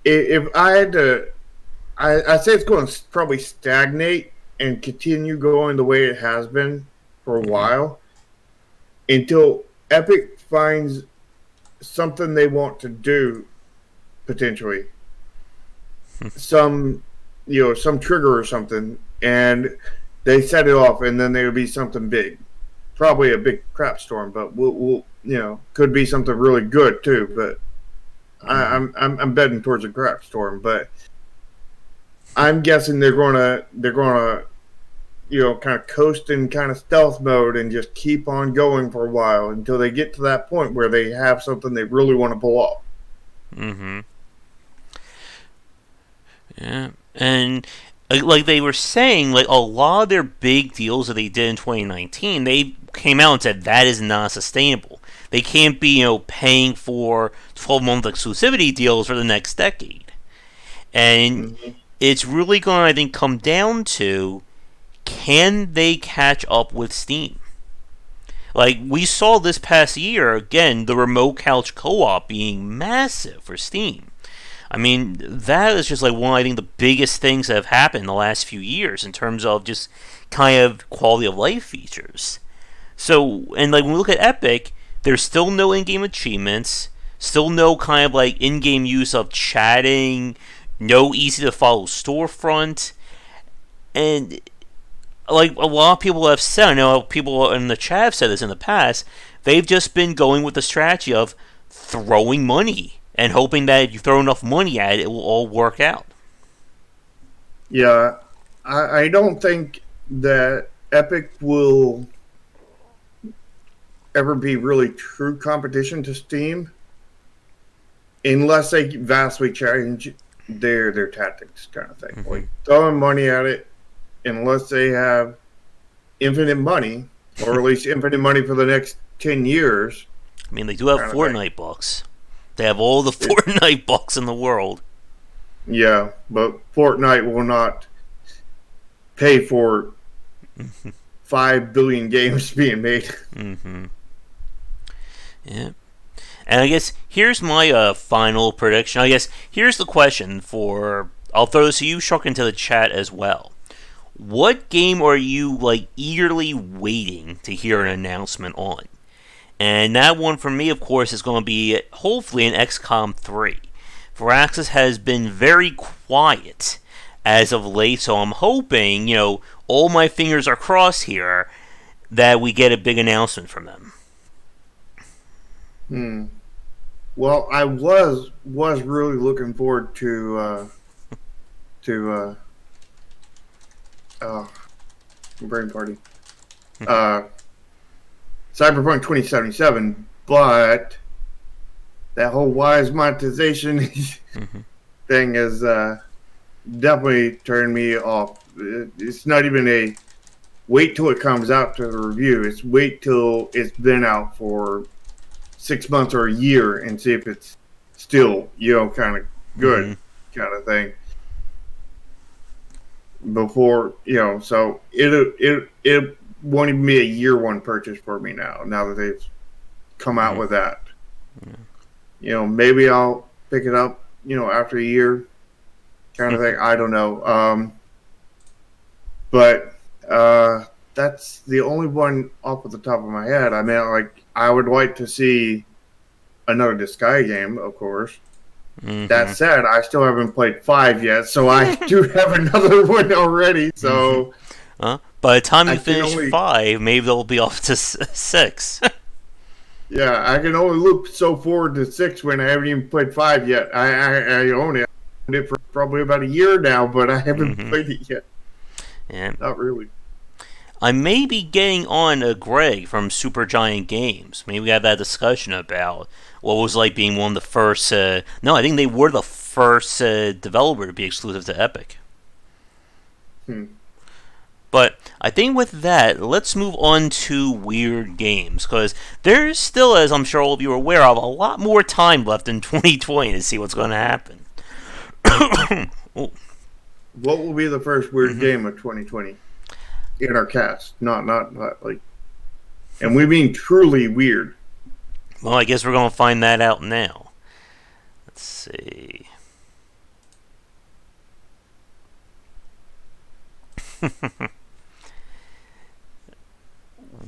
if I had to, I say it's going to probably stagnate and continue going the way it has been for a Hmm. while until Epic finds something they want to do potentially, some some trigger or something, and they set it off, and then there would be something big, probably a big crap storm, but we'll could be something really good too. But Hmm. I'm betting towards a crap storm, but I'm guessing they're gonna kind of coast in kind of stealth mode and just keep on going for a while until they get to that point where they have something they really want to pull off. Hmm. Yeah, and like they were saying, like a lot of their big deals that they did in 2019, they came out and said that is not sustainable. They can't be, paying for 12-month exclusivity deals for the next decade. And Mm-hmm. it's really going to, I think, come down to can they catch up with Steam? Like we saw this past year, again, the remote couch co-op being massive for Steam. I mean, that is just like one, I think, the biggest things that have happened in the last few years in terms of just kind of quality of life features. So, and like when we look at Epic, there's still no in-game achievements, still no kind of like in-game use of chatting, no easy to follow storefront, and like a lot of people have said, I know people in the chat have said this in the past, they've just been going with the strategy of throwing money and hoping that if you throw enough money at it, it will all work out. Yeah, I don't think that Epic will ever be really true competition to Steam unless they vastly change their tactics, kind of thing. Hmm. Like throwing money at it, unless they have infinite money, or at least infinite money for the next 10 years, I mean, they do have kind of thing. Fortnite bucks. They have all the It, Fortnite bucks in the world. yeah, but Fortnite will not pay for 5 billion games being made. Hmm. Yeah. And I guess here's my final prediction. I guess here's the question for. I'll throw this to you, Shuck, into the chat as well. What game are you like eagerly waiting to hear an announcement on? And that one for me, of course, is going to be hopefully an XCOM 3. Firaxis has been very quiet as of late, so I'm hoping, all my fingers are crossed here that we get a big announcement from them. Hmm. Well, I was really looking forward to oh, brain party. Uh, Cyberpunk 2077, but that whole wise monetization Hmm. thing has definitely turned me off. It's not even a wait till it comes out to the review. It's wait till it's been out for 6 months or a year and see if it's still kind of Hmm. good, kind of thing. Before so it won't even be a year one purchase for me now. Now that they've come out Hmm. with that, maybe I'll pick it up. After a year, kind of thing. I don't know. But that's the only one off at the top of my head. I mean, like I would like to see another Disgaea game, of course. That Hmm. said, I still haven't played 5 yet, so I do have another one already. Hmm. So By the time I you can finish only, 5, maybe they'll be off to 6. yeah, I can only look so forward to 6 when I haven't even played 5 yet. I own it for probably about a year now, but I haven't Hmm. played it yet. Yeah. Not really. I may be getting on Greg from Supergiant Games. Maybe we have that discussion about what it was like being one of the first. No, I think they were the first developer to be exclusive to Epic. Hmm. But I think with that, let's move on to weird games because there's still, as I'm sure all of you are aware of, a lot more time left in 2020 to see what's going to happen. Oh, What will be the first weird mm-hmm. game of 2020 in our cast? Not like, and we mean truly weird. Well, I guess we're going to find that out now. Let's see.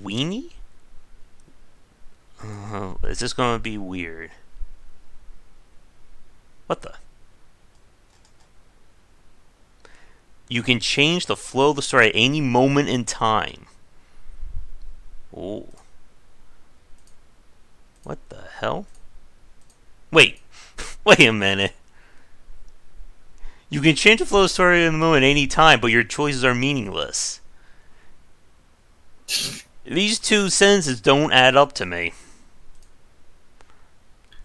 Weenie? Is this going to be weird? What the? You can change the flow of the story at any moment in time. Oh. What the hell? Wait. Wait a minute. You can change the flow of the story in the moment at any time, but your choices are meaningless. These two sentences don't add up to me.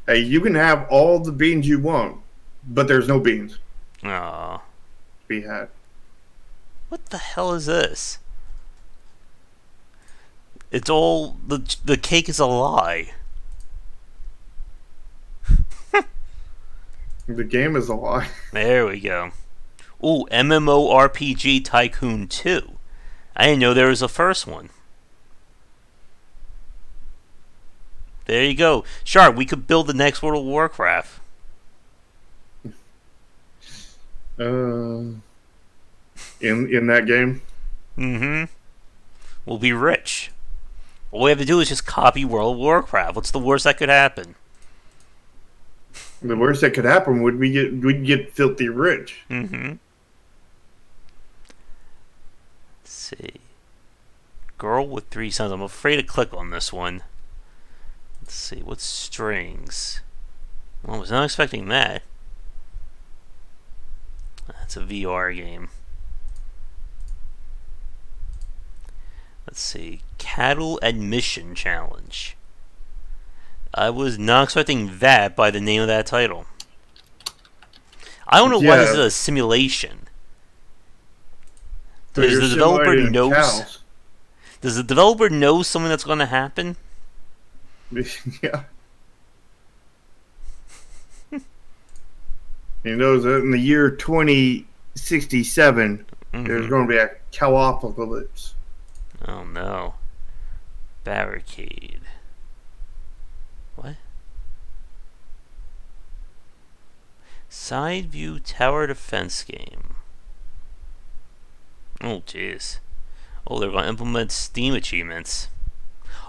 Hey, you can have all the beans you want, but there's no beans Aww. to be had. What the hell is this? It's all... The cake is a lie. The game is a lie. There we go. Ooh, MMORPG Tycoon 2. I didn't know there was a first one. There you go. Sharp, we could build the next World of Warcraft. In that game? Mm-hmm. We'll be rich. All we have to do is just copy World of Warcraft. What's the worst that could happen? The worst that could happen would we'd get filthy rich. Mm-hmm. Let's see. Girl with 3 sons. I'm afraid to click on this one. Let's see. What's strings? Well, I was not expecting that. That's a VR game. Let's see. Cattle Admission Challenge. I was not expecting that by the name of that title. I don't know why this is a simulation. So Does the developer knows? Cows. Does the developer know something that's going to happen? Yeah. He knows that in the year 2067, there's going to be a cowopocalypse. Oh no. Barricade. What? Side view tower defense game. Oh jeez. Oh, they're going to implement Steam achievements.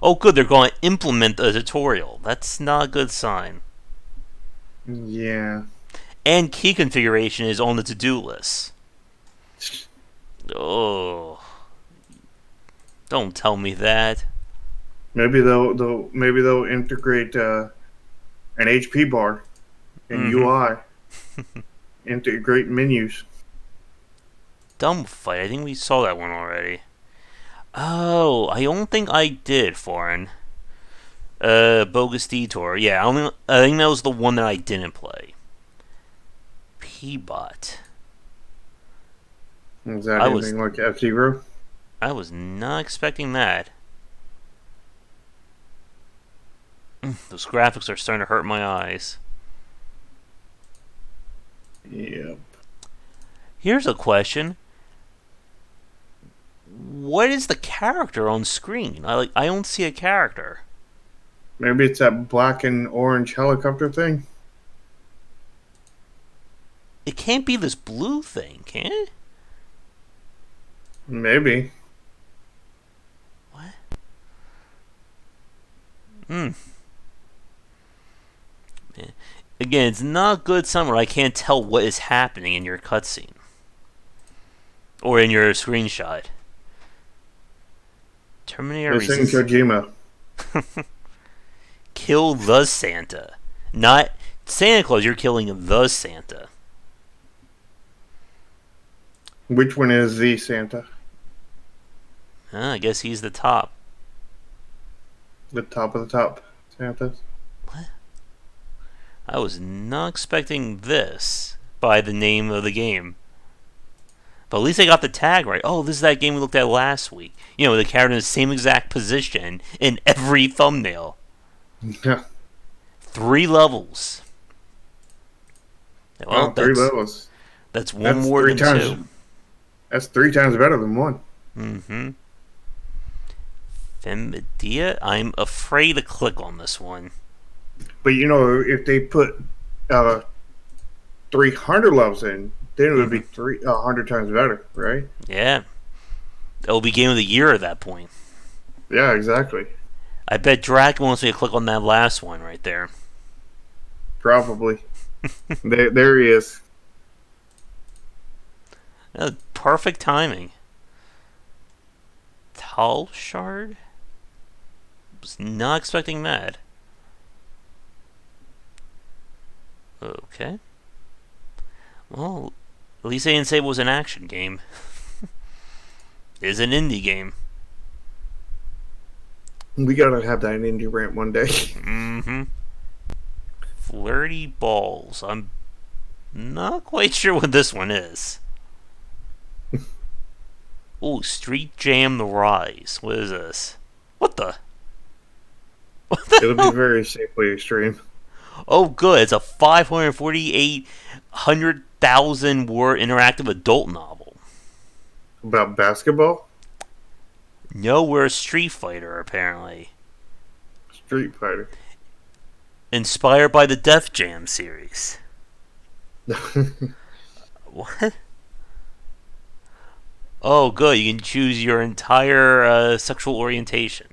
Oh good, they're going to implement a tutorial. That's not a good sign. Yeah. And key configuration is on the to-do list. Oh. Don't tell me that. Maybe they'll integrate an HP bar and UI. Integrate menus. Dumb fight. I think we saw that one already. Oh, I don't think I did, Foreign. Bogus Detour. Yeah, I think that was the one that I didn't play. P-Bot. Is that anything like F-Zero? I was not expecting that. Those graphics are starting to hurt my eyes. Yep. Here's a question. What is the character on screen? I don't see a character. Maybe it's that black and orange helicopter thing? It can't be this blue thing, can it? Maybe. What? Again, it's not good somewhere I can't tell what is happening in your cutscene. Or in your screenshot. Terminator Listen, Kojima. Kill the Santa. Not Santa Claus, you're killing the Santa. Which one is the Santa? I guess he's the top. The top of the top Santa? What? I was not expecting this by the name of the game. But at least I got the tag right. Oh, this is that game we looked at last week. You know, the character in the same exact position in every thumbnail. Yeah. 3 levels. Well, 3 levels. That's one more than 2. That's 3 times better than 1. Mm-hmm. Femidia? I'm afraid to click on this one. But if they put uh, 300 levels in, then it would Mm-hmm. be 100 times better, right? Yeah, it'll be game of the year at that point. Yeah, exactly. I bet Drac wants me to click on that last one right there. Probably. There he is. Perfect timing. Tall shard? Was not expecting that. Okay. Well, at least they didn't say it was an action game. It's an indie game. We gotta have that indie rant one day. Mm-hmm. Flirty balls. I'm not quite sure what this one is. Ooh, Street Jam: The Rise. What is this? What the? What the It'll be hell? very safely extreme. Oh, good. It's a 548,000 word interactive adult novel. About basketball? No, we're a Street Fighter, apparently. Street Fighter. Inspired by the Def Jam series. What? Oh, good. You can choose your entire sexual orientation.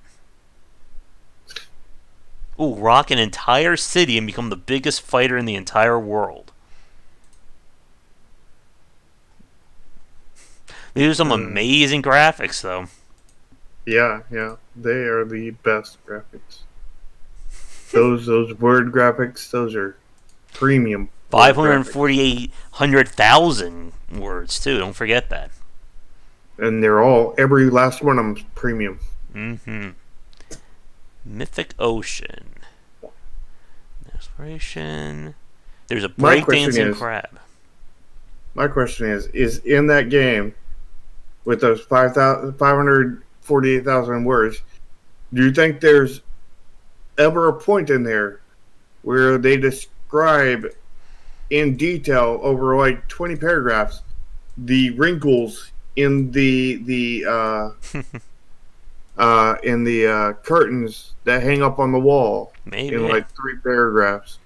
Ooh, rock an entire city and become the biggest fighter in the entire world. These are some uh, amazing graphics, though. yeah. They are the best graphics. Those word graphics, those are premium word graphics. 548,000 words, too. Don't forget that. And every last one of them's premium. Mm-hmm. Mythic Ocean. Exploration. There's a My question breakdancing is, crab. is in that game with those 548,000 words, do you think there's ever a point in there where they describe in detail over like 20 paragraphs the wrinkles in the curtains that hang up on the wall in Maybe. like 3 paragraphs?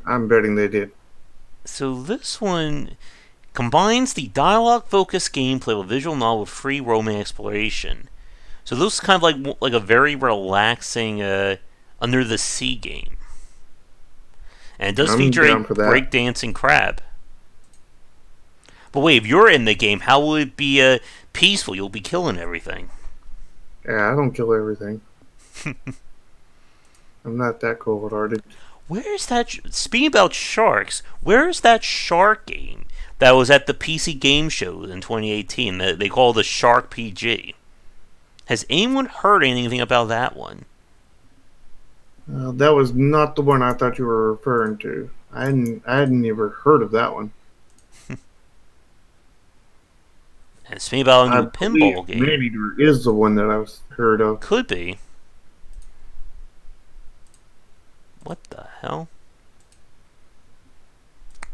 I'm betting they did. So this one combines the dialogue-focused gameplay of a visual novel with free roaming exploration. So this is kind of like a very relaxing under the sea game, and it does I'm feature a down for that. breakdancing crab. But wait, if you're in the game, how will it be peaceful? You'll be killing everything. Yeah, I don't kill everything. I'm not that cold hearted. Where's that? Speaking about sharks, where's that shark game that was at the PC Game Show in 2018 that they call the Shark PG? Has anyone heard anything about that one? That was not the one I thought you were referring to. I hadn't ever heard of that one. And speaking about a I new believe pinball game, Maneater is the one that I was heard of. could be. What the hell?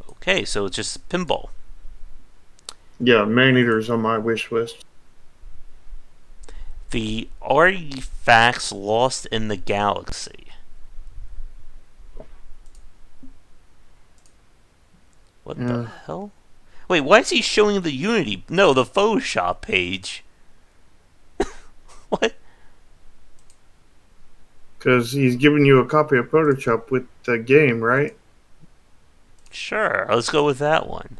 Okay, so it's just pinball. Yeah, Maneater's on my wish list. The artifacts lost in the galaxy. What the Yeah, hell? Wait, why is he showing the Unity? No, the Photoshop page. What? because he's giving you a copy of Photoshop with the game, right? Sure, let's go with that one.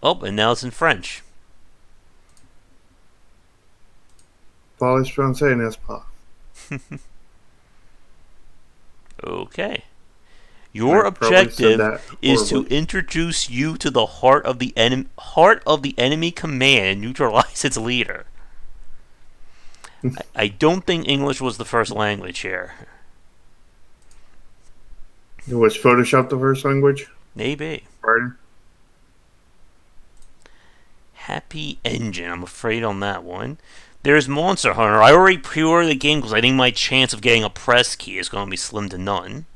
Oh, and now it's in French. Parlez français, n'est-ce pas? Okay. I Your probably said objective that is to horribly. introduce you to the heart of the enemy command and neutralize its leader. I don't think English was the first language here. Was Photoshop the first language? Maybe. Right. Happy Engine, I'm afraid on that one. There's Monster Hunter. I already pre-ordered the game because I think my chance of getting a press key is going to be slim to none.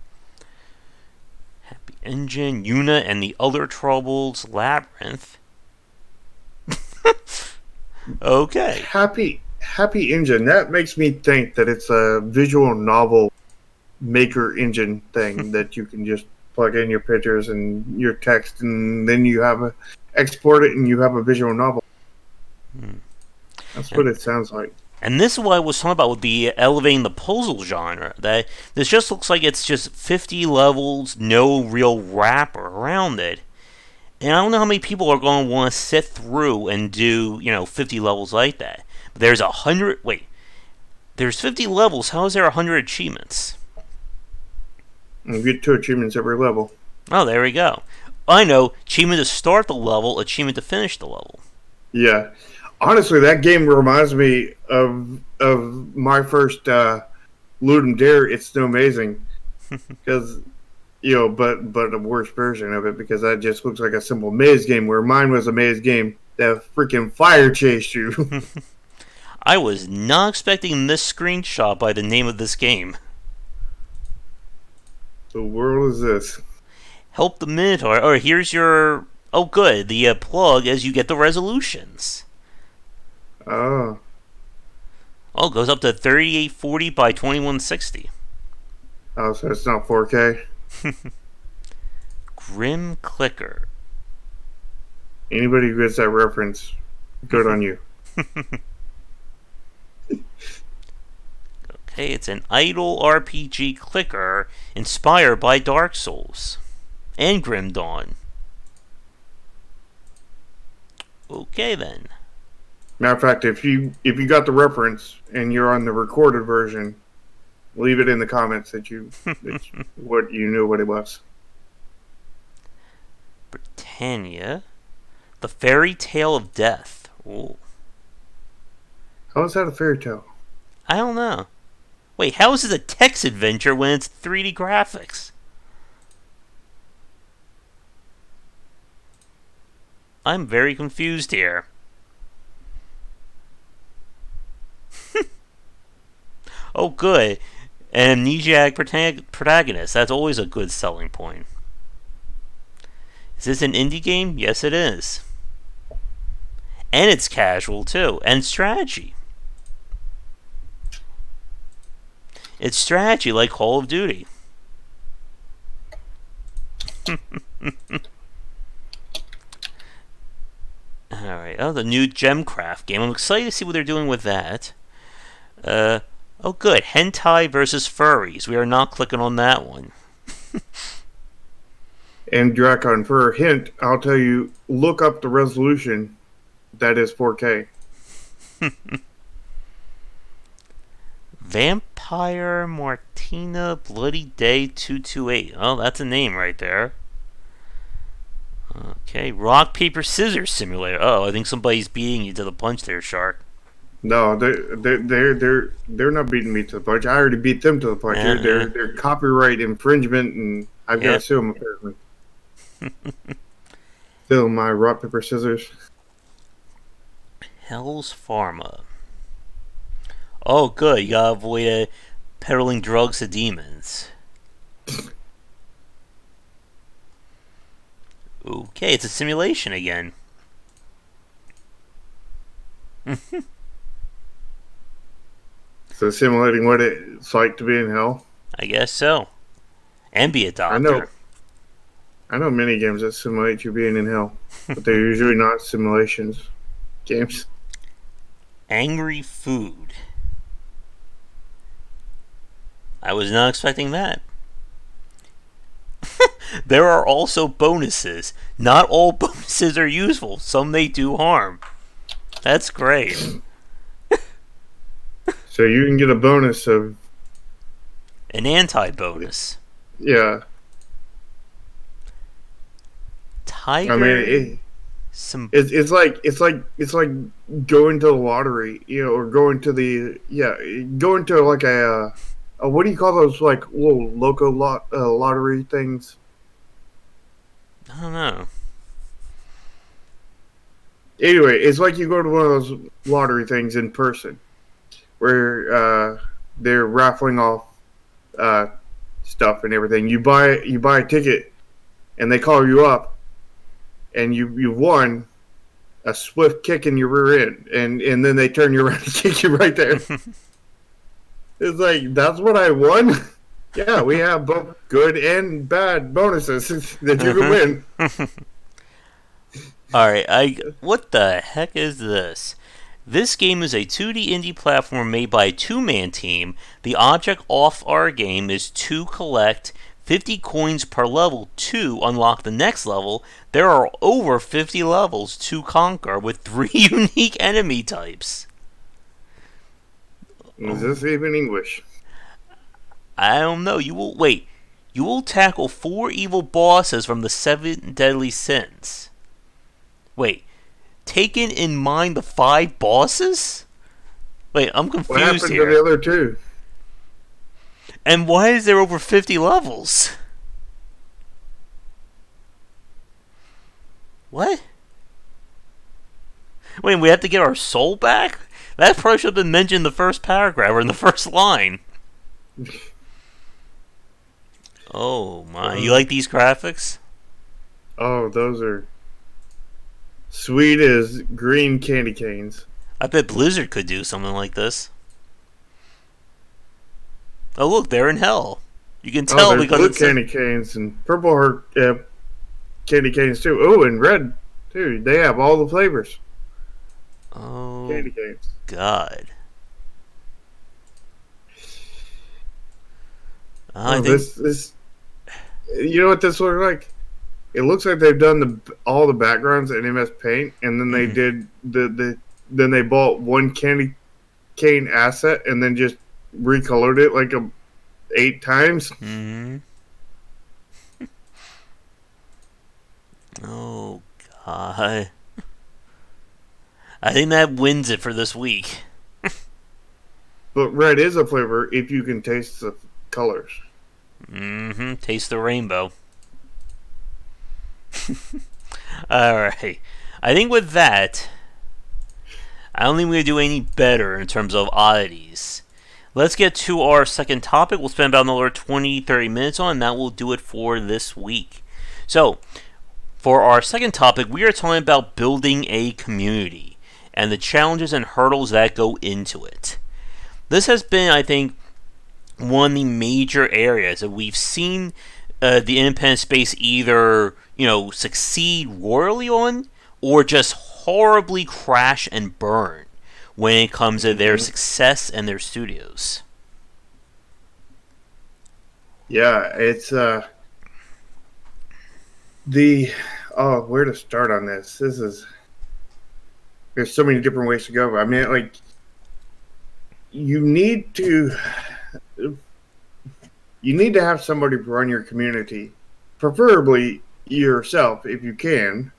Happy Engine, Yuna and the Other Troubles, Labyrinth. Okay. Happy Happy Engine. That makes me think that it's a visual novel maker engine thing that you can just plug in your pictures and your text, and then you have export it, and you have a visual novel. Hmm. That's what And, it sounds like. and this is what I was talking about with the elevating the puzzle genre. That this just looks like it's just 50 levels, no real wrapper around it. And I don't know how many people are going to want to sit through and do 50 levels like that. But there's 100. Wait, there's 50 levels. How is there 100 achievements? And you get 2 achievements every level. Oh, there we go. I know. Achievement to start the level, achievement to finish the level. Yeah, honestly, that game reminds me of my first Ludum Dare. It's no amazing because but a worse version of it, because that just looks like a simple maze game. Where mine was a maze game that freaking fire chased you. I was not expecting this screenshot by the name of this game. The world is this. Help the Minotaur. Or here's your. Oh, good. The plug as you get the resolutions. Oh, Oh, it goes up to 3840 by 2160. oh, so it's not 4K. Grim Clicker. Anybody who gets that reference, good on you. Okay, it's an idle RPG clicker inspired by Dark Souls and Grim Dawn. Okay then. Matter of fact, if you got the reference and you're on the recorded version, leave it in the comments that what you knew what it was. Britannia. The Fairy Tale of Death. Ooh. How is that a fairy tale? I don't know. Wait, how is this a text adventure when it's 3D graphics? I'm very confused here. Oh, good. An amnesiac protagonist. That's always a good selling point. Is this an indie game? Yes, it is. And it's casual, too. And strategy. It's strategy like Call of Duty. Alright, oh, the new Gemcraft game. I'm excited to see what they're doing with that. Oh good, hentai versus furries. We are not clicking on that one. And Dracon, for a hint, I'll tell you, look up the resolution. That is 4K. Vampire Martina Bloody Day 228. Oh, that's a name right there. Okay, Rock, Paper, Scissors Simulator. Oh, I think somebody's beating you to the punch there, Shark. No, they're not beating me to the punch. I already beat them to the punch. They're copyright infringement, and I've got to sue them apparently. Still my rock paper scissors. Hell's Pharma. Oh, good. You gotta avoid peddling drugs to demons. Okay, it's a simulation again. So simulating what it's like to be in hell. I guess so. And be a doctor. I know many games that simulate you being in hell, but they're usually not simulations games. Angry Food. I was not expecting that. There are also bonuses. Not all bonuses are useful. Some may do harm. That's great. So you can get a bonus of An anti-bonus. yeah. Tiger. I mean, Some. it's like going to the lottery, or going to going to like a what do you call those, like little local lottery things? I don't know. Anyway, it's like you go to one of those lottery things in person, where they're raffling off stuff and everything. You buy a ticket, and they call you up, and you won a swift kick in your rear end, and then they turn you around and kick you right there. It's like, that's what I won. Yeah, we have both good and bad bonuses that you can win. Alright, what the heck is this? This game is a 2D indie platform made by a two-man team. The object of our game is to collect 50 coins per level to unlock the next level. There are over 50 levels to conquer with 3 unique enemy types. Is this even English? I don't know. You will tackle 4 evil bosses from the 7 deadly sins. Wait, taking in mind the 5 bosses? Wait, I'm confused What happened here. to the other 2? And why is there over 50 levels? What? Wait, we have to get our soul back? That probably should have been mentioned in the first paragraph or in the first line. Oh my, you like these graphics? Oh, those are sweet as green candy canes. I bet Blizzard could do something like this. Oh look, they're in hell. You can tell there's because blue it's candy canes and purple heart candy canes too. Oh, and red too. They have all the flavors. Oh Candy canes. God. I Oh, think this. You know what this looks like? It looks like they've done all the backgrounds in MS Paint, and then they did then they bought one candy cane asset and then just recolored it like 8 times. Mm-hmm. Oh God. I think that wins it for this week. But red is a flavor if you can taste the colors. Mm-hmm. Taste the rainbow. Alright. I think with that, I don't think we're going to do any better in terms of oddities. Let's get to our second topic. We'll spend about another 20-30 minutes on, and that will do it for this week. So, for our second topic, we are talking about building a community and the challenges and hurdles that go into it. This has been, I think, one of the major areas that we've seen the independent space either, succeed royally on or just horribly crash and burn when it comes to their success and their studios. Yeah, it's where to start on this? There's so many different ways to go. I mean, like, you need to have somebody run your community, preferably yourself if you can,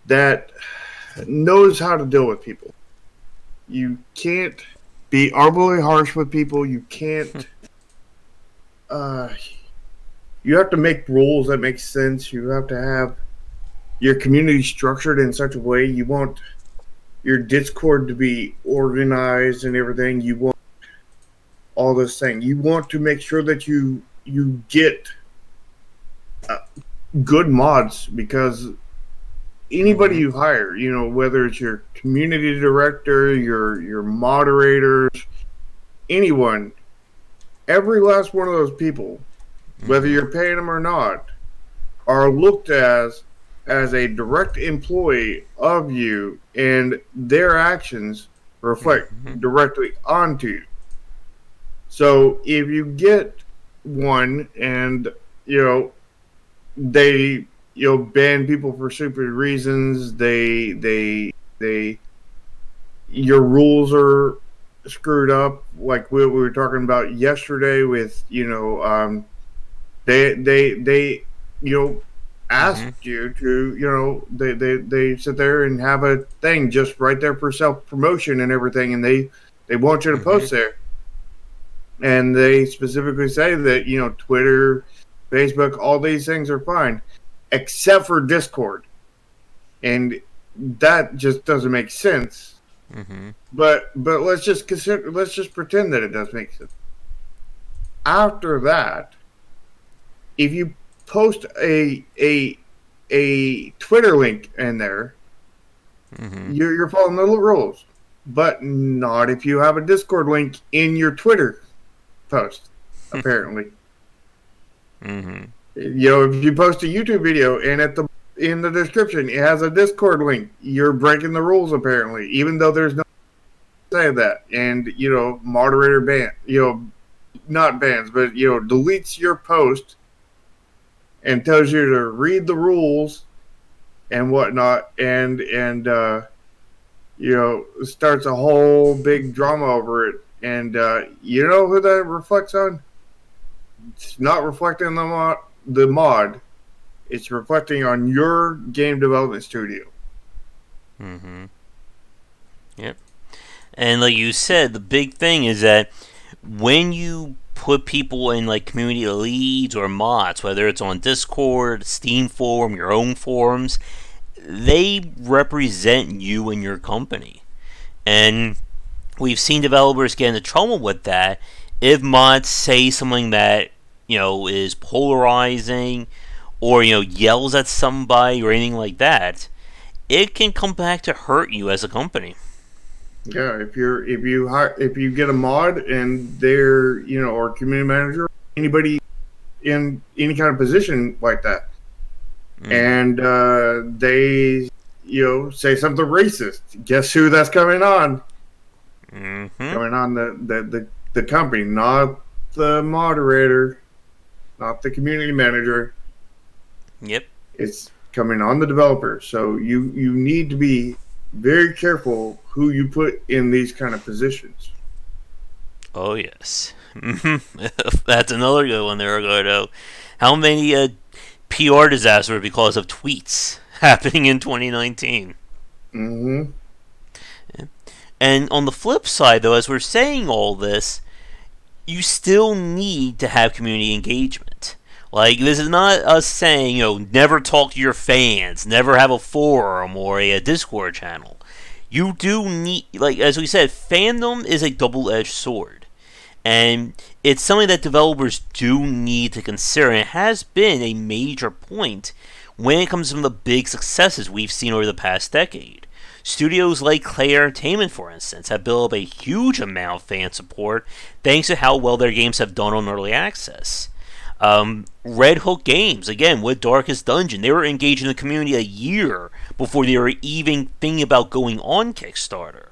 that knows how to deal with people. You can't be arbitrarily harsh with people. You can't you have to make rules that make sense. You have to have your community structured in such a way. You want your Discord to be organized and everything. You want all this thing. You want to make sure that you get good mods, because anybody you hire, whether it's your community director, your moderators, anyone, every last one of those people, whether you're paying them or not, are looked as a direct employee of you, and their actions reflect directly onto you. So if you get one and they ban people for stupid reasons, your rules are screwed up, like we were talking about yesterday with they asked you to they sit there and have a thing just right there for self promotion and everything, and they want you to post there, and they specifically say that Twitter, Facebook, all these things are fine except for Discord, and that just doesn't make sense. But let's just pretend that it does make sense. After that, if you post a Twitter link in there, Mm-hmm. You're following the rules, but not if you have a Discord link in your Twitter post. Apparently, Mm-hmm. if you post a YouTube video and in the description it has a Discord link, you're breaking the rules. Apparently, even though there's no say that, and moderator ban, not bans, but deletes your post and tells you to read the rules and whatnot, and starts a whole big drama over it. And you know who that reflects on? It's not reflecting on the mod. It's reflecting on your game development studio. Mm-hmm. Yep. And like you said, the big thing is that when you put people in like community leads or mods, whether it's on Discord, Steam forum, your own forums, they represent you and your company. And we've seen developers get into trouble with that if mods say something that is polarizing or yells at somebody or anything like that. It can come back to hurt you as a company. Yeah, if you get a mod and they're or community manager, anybody in any kind of position like that, Mm-hmm. and they say something racist, guess who that's coming on? Mm-hmm. Coming on the company, not the moderator, not the community manager. Yep. It's coming on the developer. So you need to be very careful who you put in these kind of positions. Oh yes. Mm-hmm. That's another good one there, Gordo. How many PR disasters because of tweets happening in 2019? Mm-hmm. And on the flip side, though, as we're saying all this, you still need to have community engagement. Like, this is not us saying, never talk to your fans, never have a forum or a Discord channel. You do need, like, as we said, fandom is a double edged sword. And it's something that developers do need to consider, and it has been a major point when it comes to some of the big successes we've seen over the past decade. Studios like Clay Entertainment, for instance, have built up a huge amount of fan support thanks to how well their games have done on early access. Red Hook Games, again, with Darkest Dungeon, they were engaged in the community a year before they were even thinking about going on Kickstarter.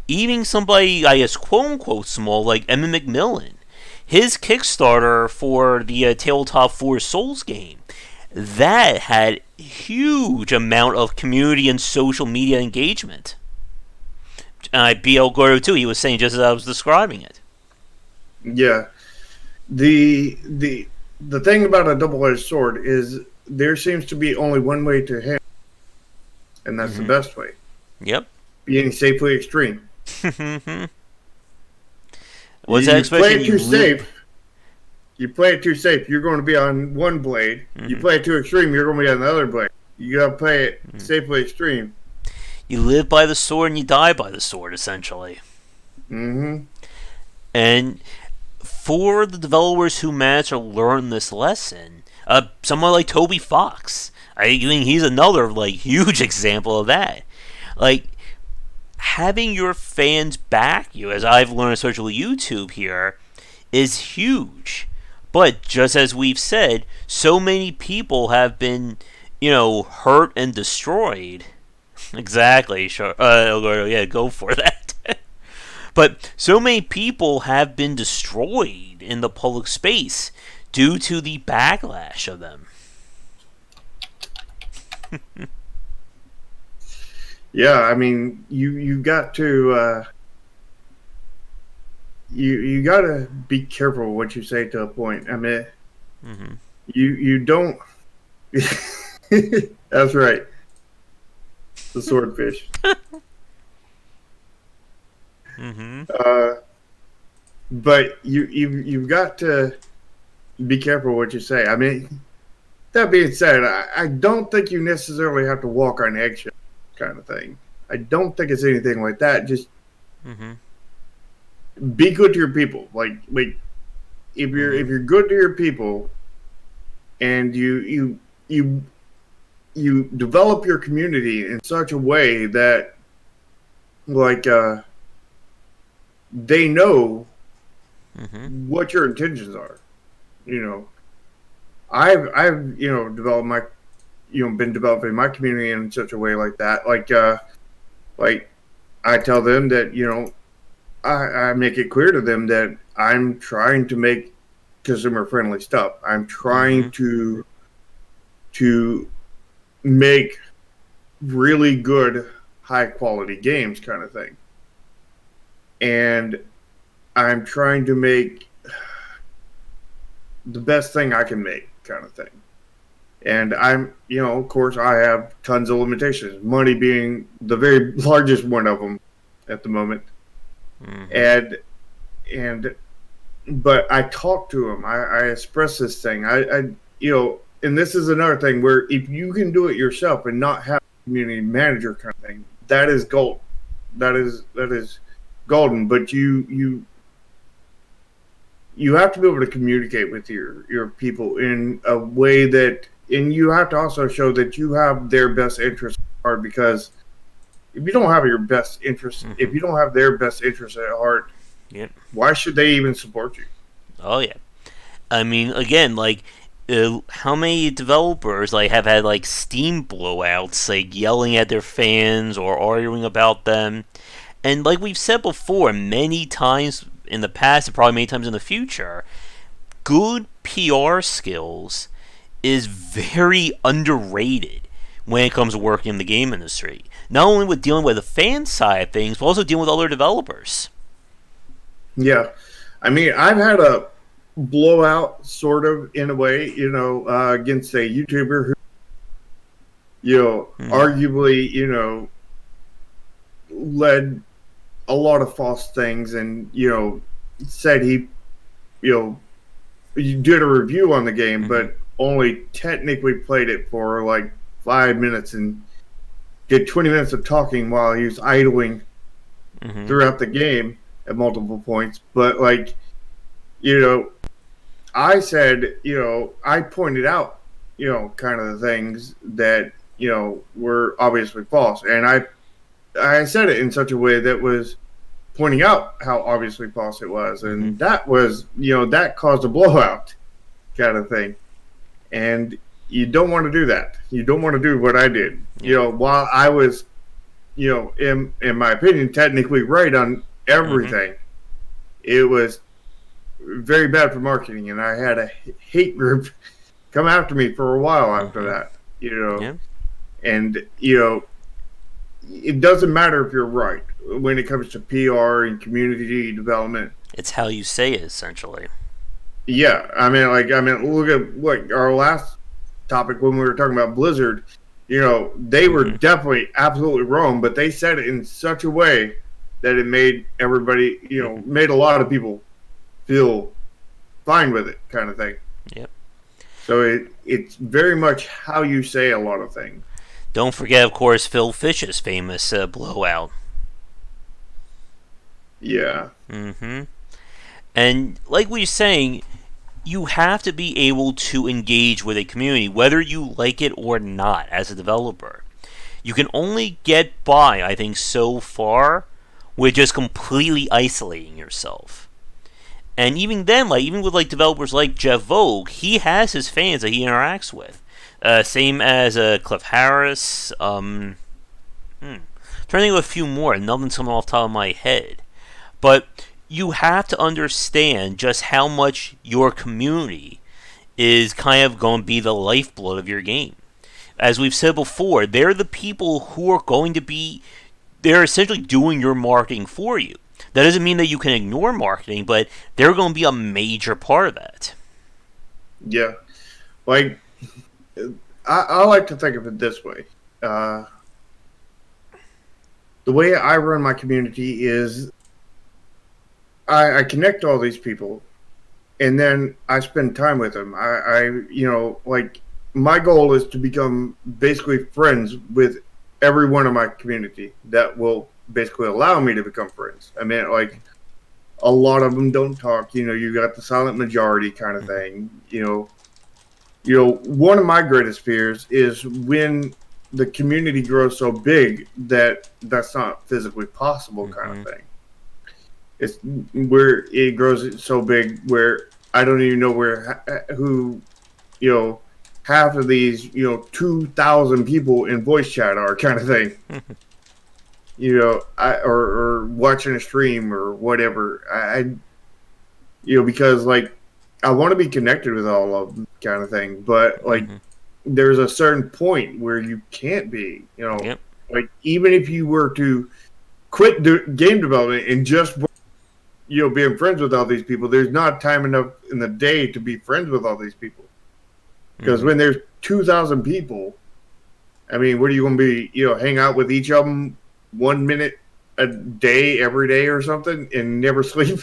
Even somebody, I guess, quote unquote small, like Emma McMillan, his Kickstarter for the Tabletop 4 Souls game, that had huge amount of community and social media engagement. BL Gordo too, he was saying just as I was describing it. Yeah. The thing about a double-edged sword is there seems to be only one way to handle it, and that's the Mm-hmm. best way. Yep. Being safely extreme. What's that You play expression? it too safe. You play it too safe, you're going to be on one blade. Mm-hmm. You play it too extreme, you're going to be on the other blade. You got to play it safely extreme. You live by the sword and you die by the sword, essentially. Mm-hmm. And for the developers who managed to learn this lesson, someone like Toby Fox, I think he's another like huge example of that. Like having your fans back you, as I've learned, especially YouTube here, is huge. But just as we've said, so many people have been, hurt and destroyed. Exactly, sure. Yeah, go for that. But so many people have been destroyed in the public space due to the backlash of them. Yeah, I mean, you got to you got to be careful what you say to a point. I mean, Mm-hmm. you don't. That's right. The swordfish. Mm-hmm. But you've got to be careful what you say. I mean, that being said, I don't think you necessarily have to walk on eggshells, kind of thing. I don't think it's anything like that. Just Mm-hmm. be good to your people. Like if you're Mm-hmm. good to your people, and you you develop your community in such a way that like they know Mm-hmm. what your intentions are. You know, I've developed my been developing my community in such a way like that. Like I tell them that I make it clear to them that I'm trying to make consumer friendly stuff. I'm Mm-hmm. trying to make really good high quality games kind of thing. And I'm trying to make the best thing I can make kind of thing. And of course, I have tons of limitations, money being the very largest one of them at the moment. Mm-hmm. And, and, but I talk to them. I express this thing. And this is another thing where if you can do it yourself and not have a community manager kind of thing, that is gold. That is golden. But you have to be able to communicate with your people in a way that, and you have to also show that you have their best interest at heart, because Mm-hmm. if you don't have their best interest at heart, Yep. why should they even support you? Oh yeah. I mean, again, like, how many developers like have had like Steam blowouts, like yelling at their fans or arguing about them? And like we've said before, many times in the past, and probably many times in the future, good PR skills is very underrated when it comes to working in the game industry. Not only with dealing with the fan side of things, but also dealing with other developers. Yeah, I mean, I've had a blowout sort of in a way, against a YouTuber who, Mm-hmm. arguably, led a lot of false things, and said you know he did a review on the game, Mm-hmm. but only technically played it for like 5 minutes, and did 20 minutes of talking while he was idling Mm-hmm. throughout the game at multiple points. But like, you know, I said, I pointed out, kind of the things that were obviously false, and I said it in such a way that was pointing out how obviously false it was, Mm-hmm. and that was, that caused a blowout kind of thing. And you don't want to do that. You don't want to do what I did. Yep. While I was, in my opinion, technically right on Mm-hmm. everything, it was very bad for marketing, and I had a hate group come after me for a while after Mm-hmm. that. Yep. And it doesn't matter if you're right when it comes to PR and community development. It's how you say it, essentially. Yeah, look at like our last topic when we were talking about Blizzard. They were Mm-hmm. definitely absolutely wrong, but they said it in such a way that it made everybody, made a lot of people feel fine with it, kind of thing. Yep. So it's very much how you say a lot of things. Don't forget, of course, Phil Fish's famous blowout. Yeah, Mm-hmm. And like we were saying, you have to be able to engage with a community, whether you like it or not, as a developer. You can only get by, I think, so far with just completely isolating yourself. And even then, like even with like developers like Jeff Vogue, he has his fans that he interacts with. Same as Cliff Harris. Trying to think of a few more. Nothing's coming off the top of my head. But you have to understand just how much your community is kind of going to be the lifeblood of your game. As we've said before, they're the people who are going to be, they're essentially doing your marketing for you. That doesn't mean that you can ignore marketing, but they're going to be a major part of that. yeah. Like I like to think of it this way. Uh, the way I run my community is I connect all these people, and then I spend time with them. Like my goal is to become basically friends with every one of my community that will basically allow me to become friends. I mean, like a lot of them don't talk. You got the silent majority kind of Mm-hmm. thing. one of my greatest fears is when the community grows so big that that's not physically possible, kind of Mm-hmm. thing. It's where it grows so big where I don't even know who you know half of these 2,000 people in voice chat are, kind of thing. Or watching a stream or whatever. Because like I want to be connected with all of them, kind of thing. But like, Mm-hmm. there's a certain point where you can't be. Yep. Like even if you were to quit game development and just being friends with all these people, there's not time enough in the day to be friends with all these people. Because Mm-hmm. when there's 2,000 people, I mean, what are you going to be? Hang out with each of them 1 minute a day every day or something and never sleep?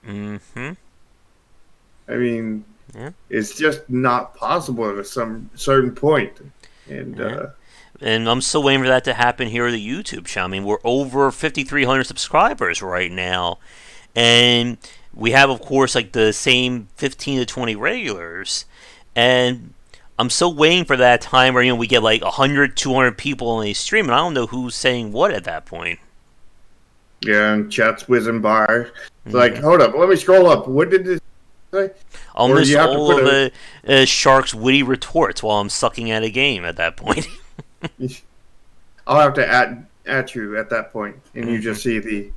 Mm-hmm. I mean, Yeah. it's just not possible at some certain point. And Yeah. And I'm still waiting for that to happen here at the YouTube channel. I mean, we're over 5,300 subscribers right now, and we have, of course, like the same 15 to 20 regulars, and I'm still waiting for that time where we get like 100, 200 people on a stream, and I don't know who's saying what at that point. yeah, and chat's whizzing by. It's like, Mm-hmm. hold up, let me scroll up. What did this say? I'll Or miss you have to all put of a. Shark's witty retorts while I'm sucking at a game at that point. I'll have to at you at that point, and you Mm-hmm. just see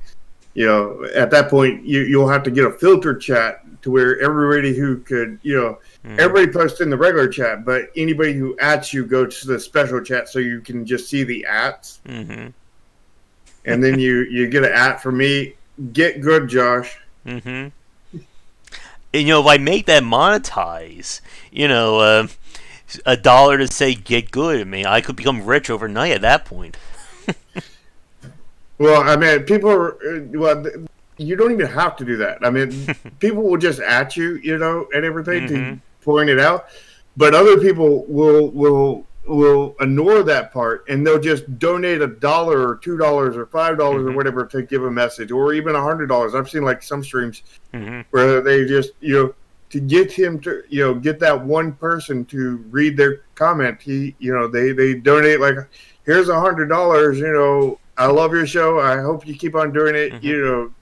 at that point you'll have to get a filtered chat to where everybody who could Mm-hmm. everybody posts in the regular chat, but anybody who ats you go to the special chat so you can just see the ats, Mm-hmm. and then you get an at from me. Get good, Josh. Mm-hmm. And, if I make that monetize, $1 to say get good, I mean, I could become rich overnight at that point. Well, I mean, people are you don't even have to do that. I mean, people will just at you, and everything Mm-hmm. to point it out, but other people will ignore that part and they'll just donate $1 or $2 or $5 or Mm-hmm. whatever to give a message, or even $100. I've seen like some streams Mm-hmm. where they just to get him to get that one person to read their comment. They donate like, here's $100. I love your show. I hope you keep on doing it. Mm-hmm.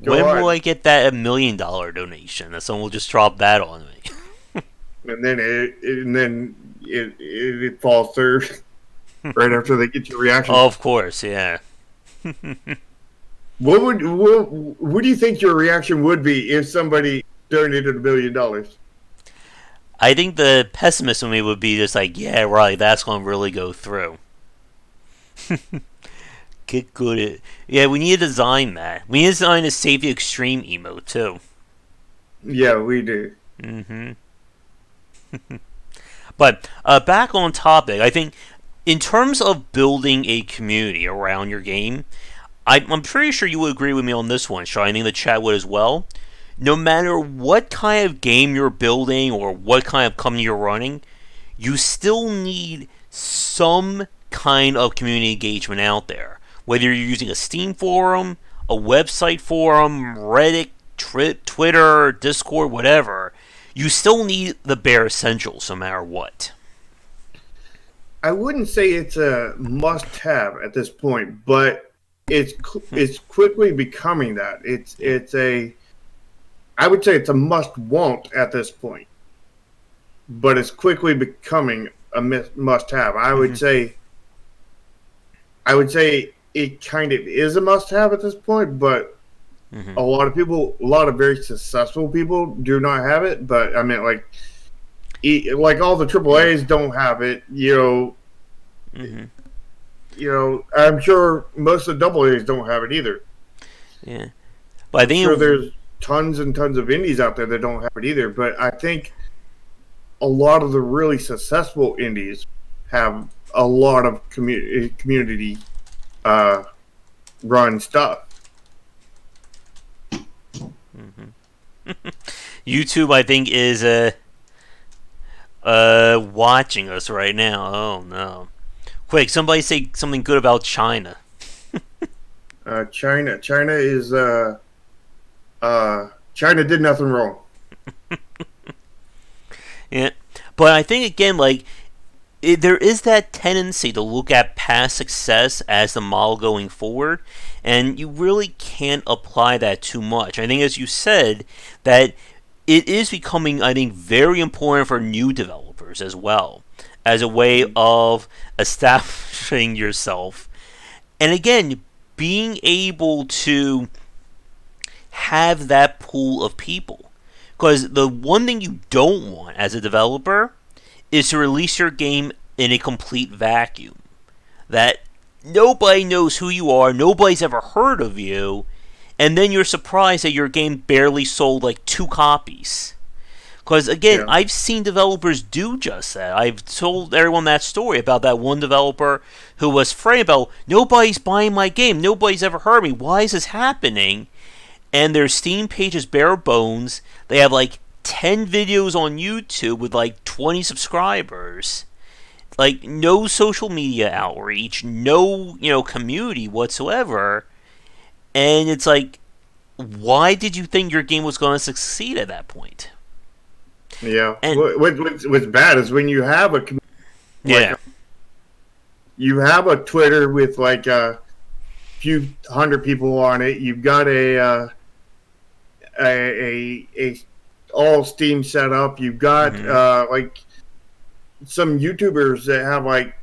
Go When will on. I get that $1 million donation? That someone will just drop that on me. And then it falls through right after they get your reaction. Of course, yeah. What do you think your reaction would be if somebody donated $1 million? I think the pessimist in me would be just like, yeah, right, that's going to really go through. Get good at. Yeah, we need to design that. We need to design a safety extreme emote too. Yeah, we do. Mm-hmm. But back on topic, I think in terms of building a community around your game, I'm pretty sure you would agree with me on this one, Sean. I think the chat would as well. No matter what kind of game you're building or what kind of company you're running, you still need some kind of community engagement out there. Whether you're using a Steam forum, a website forum, Reddit, Twitter, Discord, whatever, you still need the bare essentials no matter what. I wouldn't say it's a must-have at this point, but it's quickly becoming that. Yeah. I would say it's a must-want at this point, but it's quickly becoming a must-have. Mm-hmm. I would say it kind of is a must-have at this point, but Mm-hmm. a lot of very successful people do not have it. But I mean, like all the Yeah. AAAs don't have it. Mm-hmm. I'm sure most of the AA's don't have it either. Yeah. But I I'm sure think there's tons and tons of indies out there that don't have it either. But I think a lot of the really successful indies have a lot of community uh, run stuff. YouTube, I think, is watching us right now. Oh no! Quick, somebody say something good about China. China is China did nothing wrong. Yeah, But I think again, like there is that tendency to look at past success as the model going forward, and you really can't apply that too much. I think, as you said, that it is becoming, I think, very important for new developers as well, as a way of establishing yourself. And again, being able to have that pool of people. Because the one thing you don't want as a developer is to release your game in a complete vacuum. That nobody knows who you are, nobody's ever heard of you, and then you're surprised that your game barely sold like 2 copies. Because again, Yeah. I've seen developers do just that. I've told everyone that story about that one developer who was framed about nobody's buying my game, nobody's ever heard of me. Why is this happening? And their Steam page is bare bones. They have like 10 videos on YouTube with like 20 subscribers. Like no social media outreach, no, community whatsoever. And it's like, why did you think your game was going to succeed at that point? Yeah. And What's bad is when you have like yeah, you have a Twitter with like a few hundred people on it. You've got a all Steam set up. You've got like some YouTubers that have like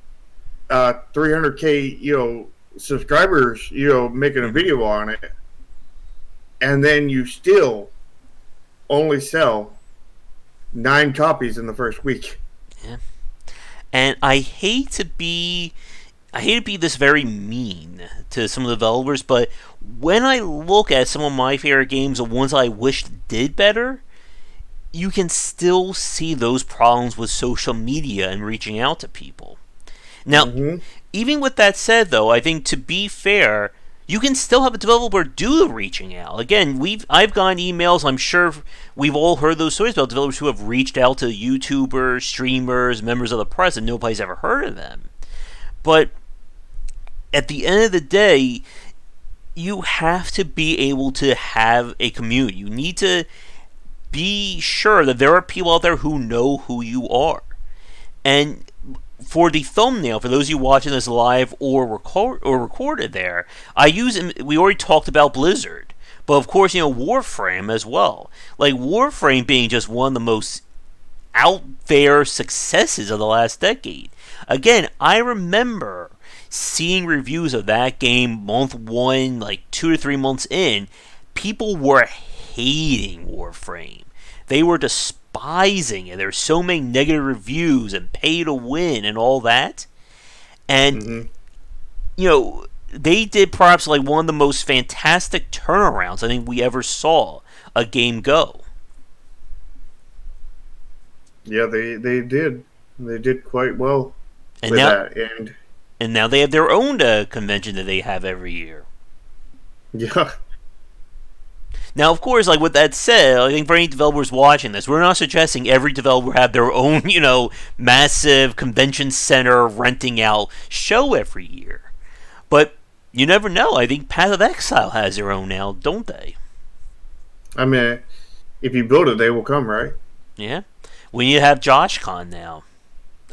300K subscribers making a video on it, and then you still only sell 9 copies in the first week. yeah. And I hate to be this very mean to some of the developers, but when I look at some of my favorite games, the ones I wish did better, you can still see those problems with social media and reaching out to people. Now, even with that said, though, I think to be fair, you can still have a developer do the reaching out. Again, I've gotten emails. I'm sure we've all heard those stories about developers who have reached out to YouTubers, streamers, members of the press, and nobody's ever heard of them. But at the end of the day, you have to be able to have a community. You need to be sure that there are people out there who know who you are. And for the thumbnail, for those of you watching this live or recorded there, we already talked about Blizzard, but of course, Warframe as well. Like Warframe being just one of the most out there successes of the last decade. Again, I remember seeing reviews of that game month 1, like 2 to 3 months in. People were hating Warframe. They were despising it. There were so many negative reviews and pay to win and all that. And, they did perhaps like one of the most fantastic turnarounds I think we ever saw a game go. Yeah, they did. They did quite well And with now, that. and now they have their own convention that they have every year. Yeah. Now, of course, like with that said, I think for any developers watching this, we're not suggesting every developer have their own, massive convention center renting out show every year. But you never know. I think Path of Exile has their own now, don't they? I mean, if you build it, they will come, right? Yeah. We need to have JoshCon now.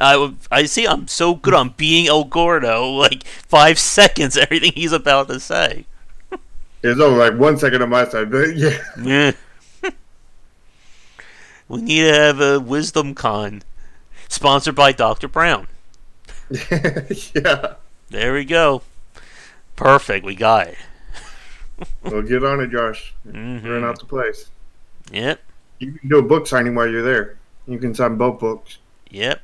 I see. I'm so good on being El Gordo. Like 5 seconds, everything he's about to say. There's only like 1 second on my side, but yeah. Yeah. We need to have a Wisdom Con, sponsored by Dr. Brown. Yeah. There we go. Perfect. We got it. Well, get on it, Josh. Mm-hmm. Run out the place. Yep. You can do a book signing while you're there. You can sign both books. Yep.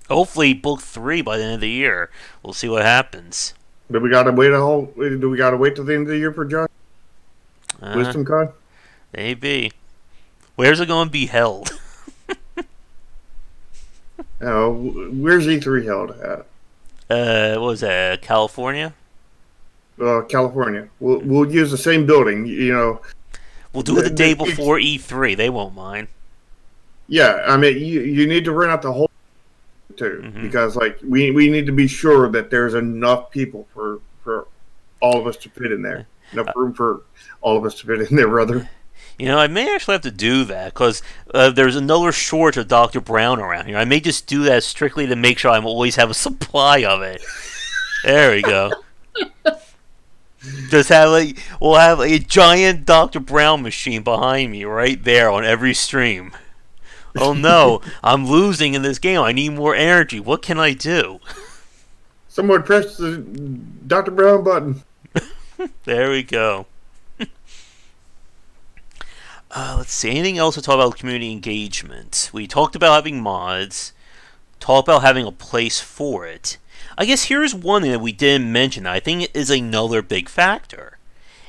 Hopefully, book 3 by the end of the year. We'll see what happens. Do we gotta wait Do we gotta wait till the end of the year for Josh? Wisdom Con? Maybe. Where's it going to be held? Oh, where's E3 held at? What was that? California? California. We'll use the same building. We'll do it the day before E3. They won't mind. Yeah, I mean, you need to rent out the whole too, because like we need to be sure that there's enough people for all of us to fit in there. Enough room for all of us to fit in there, brother. I may actually have to do that because there's another short of Dr. Brown around here. I may just do that strictly to make sure I always have a supply of it. There we go. We'll have a giant Dr. Brown machine behind me right there on every stream. Oh no, I'm losing in this game. I need more energy. What can I do? Someone press the Dr. Brown button. There we go. Let's see. Anything else to talk about community engagement? We talked about having mods. Talked about having a place for it. I guess here's one thing that we didn't mention that I think is another big factor.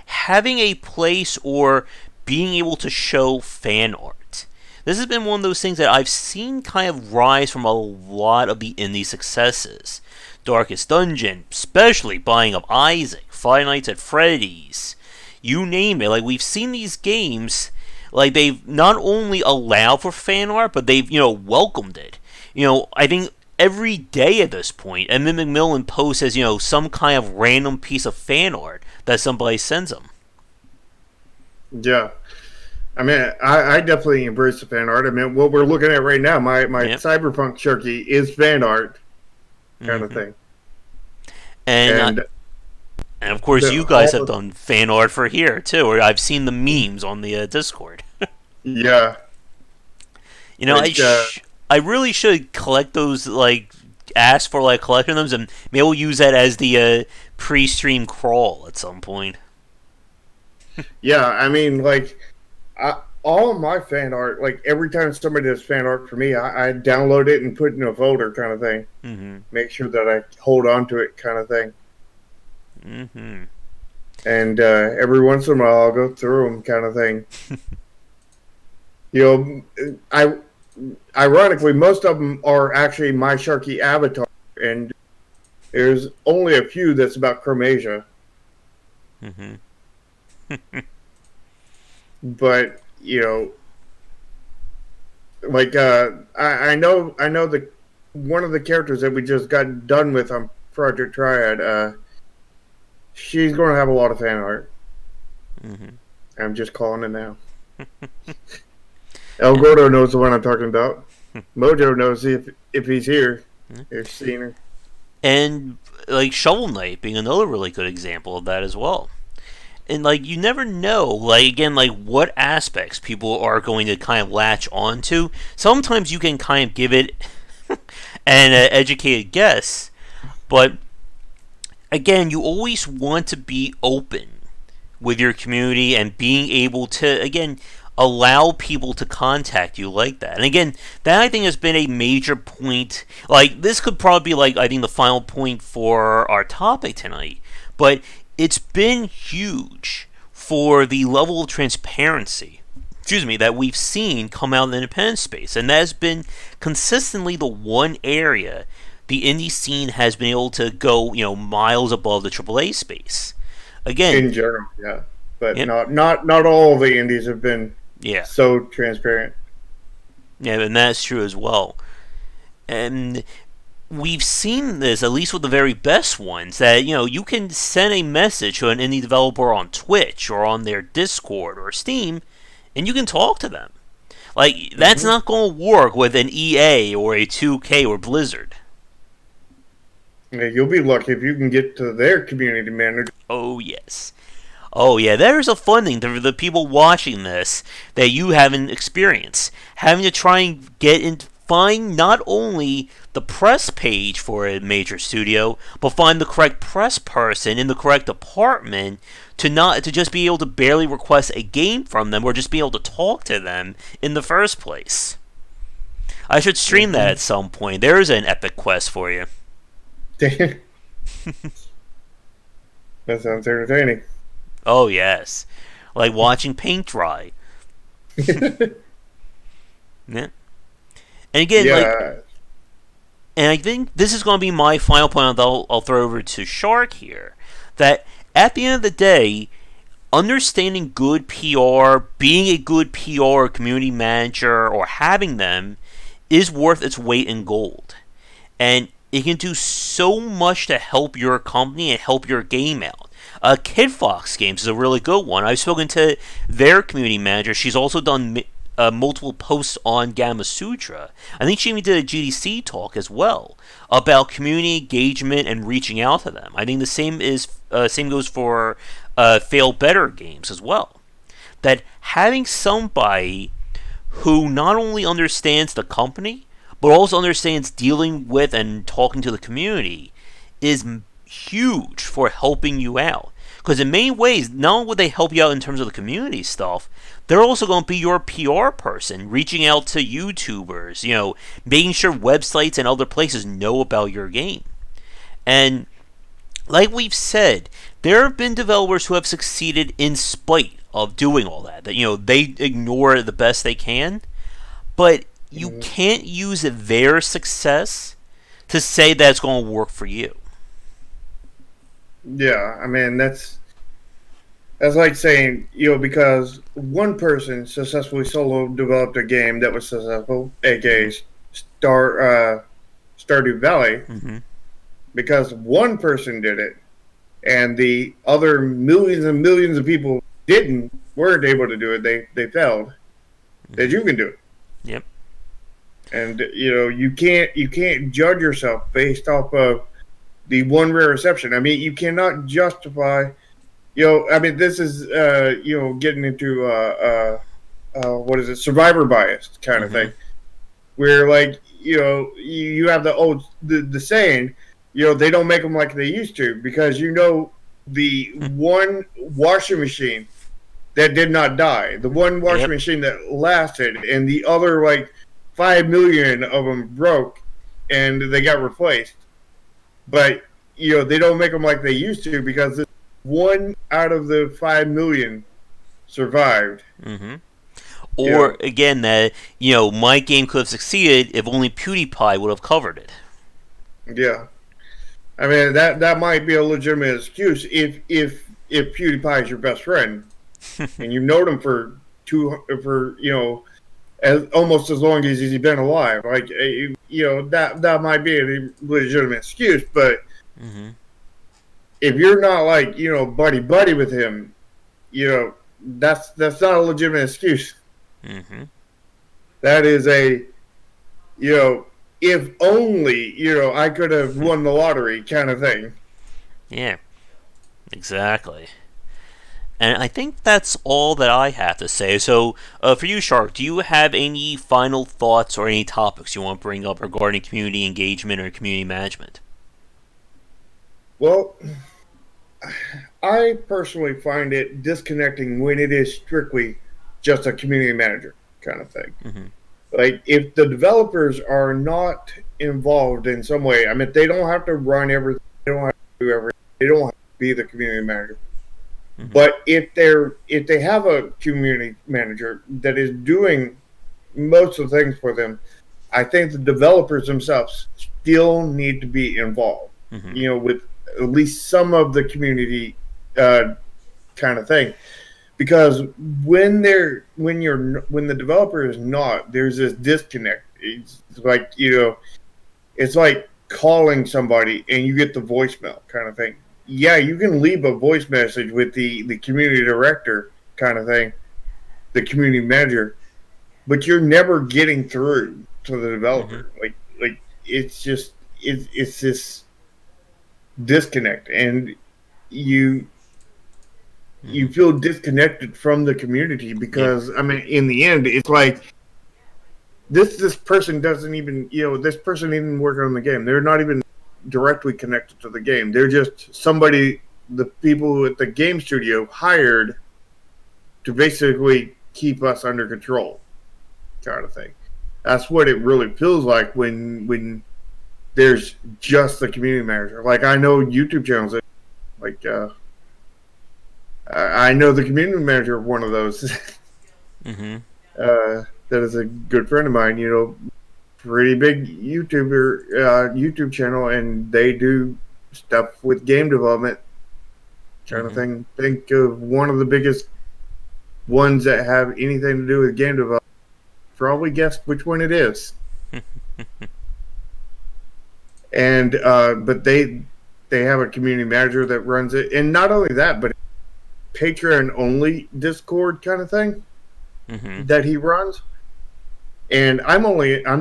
Having a place or being able to show fan art. This has been one of those things that I've seen kind of rise from a lot of the indie successes. Darkest Dungeon, especially buying up Isaac, Five Nights at Freddy's, you name it. Like, we've seen these games, like, they've not only allowed for fan art, but they've, welcomed it. I think every day at this point, Emmett McMillan posts as, some kind of random piece of fan art that somebody sends him. Yeah. I mean, I definitely embrace the fan art. I mean, what we're looking at right now, my Cyberpunk Sharky is fan art kind of thing. And of course, you guys have done fan art for here, too. Or I've seen the memes on the Discord. Yeah. I really should collect those, ask for, collecting them, and maybe we'll use that as the pre-stream crawl at some point. Yeah, I mean, all of my fan art, every time somebody does fan art for me, I download it and put it in a folder kind of thing. Mm-hmm. Make sure that I hold on to it kind of thing. Mm-hmm. And every once in a while, I'll go through them kind of thing. Ironically, most of them are actually my Sharky avatar, and there's only a few that's about Chromasia. Mm-hmm. But I know the one of the characters that we just got done with on Project Triad. She's going to have a lot of fan art. Mm-hmm. I'm just calling it now. El Gordo knows the one I'm talking about. Mojo knows if he's here. They've seen her. And Shovel Knight being another really good example of that as well. And you never know, what aspects people are going to kind of latch onto. Sometimes you can kind of give it an educated guess, but again, you always want to be open with your community and being able to, again, allow people to contact you like that. And again, that I think has been a major point. This could probably be I think the final point for our topic tonight, but it's been huge for the level of transparency, that we've seen come out in the independent space. And that has been consistently the one area the indie scene has been able to go, miles above the AAA space. Again, in general, yeah. But not all of the indies have been so transparent. Yeah, and that's true as well. And we've seen this, at least with the very best ones, that, you can send a message to an indie developer on Twitch or on their Discord or Steam, and you can talk to them. That's not going to work with an EA or a 2K or Blizzard. Yeah, you'll be lucky if you can get to their community manager. Oh, yes. Oh, yeah, there's a fun thing to the people watching this that you haven't experienced. Having to try and find not only the press page for a major studio, but find the correct press person in the correct department to just be able to barely request a game from them or just be able to talk to them in the first place. I should stream that at some point. There's an epic quest for you. That sounds entertaining. Oh, yes. Like watching paint dry. Yeah. And again, and I think this is going to be my final point I'll throw over to Shark here. That at the end of the day, understanding good PR, being a good PR community manager, or having them is worth its weight in gold. And it can do so much to help your company and help your game out. Kid Fox Games is a really good one. I've spoken to their community manager. She's also done multiple posts on Gamma Sutra. I think she even did a GDC talk as well about community engagement and reaching out to them. I think the same goes for Fail Better Games as well. That having somebody who not only understands the company but also understands dealing with and talking to the community is huge for helping you out. Because in many ways, not only would they help you out in terms of the community stuff, they're also going to be your PR person, reaching out to YouTubers, making sure websites and other places know about your game. And like we've said, there have been developers who have succeeded in spite of doing all that. That they ignore the best they can, but you can't use their success to say that it's going to work for you. Yeah, I mean that's like saying, because one person successfully solo developed a game that was successful, aka Stardew Valley, because one person did it, and the other millions and millions of people weren't able to do it. They failed. That you can do it. Yep. And you can't judge yourself based off of the one rare exception. I mean, you cannot justify. I mean, this is getting into what is it, survivor bias kind of thing, where like you have the saying, they don't make them like they used to, because the one washing machine that did not die, the one washing machine that lasted, and the other like 5 million of them broke and they got replaced. But they don't make them like they used to, because this one out of the 5 million survived. Or again, that my game could have succeeded if only PewDiePie would have covered it. Yeah, I mean that might be a legitimate excuse if PewDiePie is your best friend and you've known him for almost as long as he's been alive. Like that might be a legitimate excuse, but if you're not like buddy with him, that's not a legitimate excuse. That is a if only I could have won the lottery kind of thing. Yeah, exactly. And I think that's all that I have to say. So, for you, Shark, do you have any final thoughts or any topics you want to bring up regarding community engagement or community management? Well, I personally find it disconnecting when it is strictly just a community manager kind of thing. Like, if the developers are not involved in some way, I mean, they don't have to run everything, they don't have to do everything, they don't have to be the community manager. But if they have a community manager that is doing most of the things for them, I think the developers themselves still need to be involved. With at least some of the community kind of thing, because when the developer is not, there's this disconnect. It's like it's like calling somebody and you get the voicemail kind of thing. Yeah, you can leave a voice message with the community director kind of thing, the community manager, but you're never getting through to the developer. Like it's just it's this disconnect, and you feel disconnected from the community, because I mean, in the end, it's like this person doesn't even this person isn't working on the game. They're not even directly connected to the game. They're just somebody the people at the game studio hired to basically keep us under control, kind of thing. That's what it really feels like when there's just the community manager. Like, I know YouTube channels that, like, I know the community manager of one of those. That is a good friend of mine. Pretty big YouTube channel, and they do stuff with game development, kind of thing. Think of one of the biggest ones that have anything to do with game development. Probably guess which one it is. And but they they have a community manager that runs it, and not only that, but Patreon only Discord kind of thing Mm-hmm. that he runs. And I'm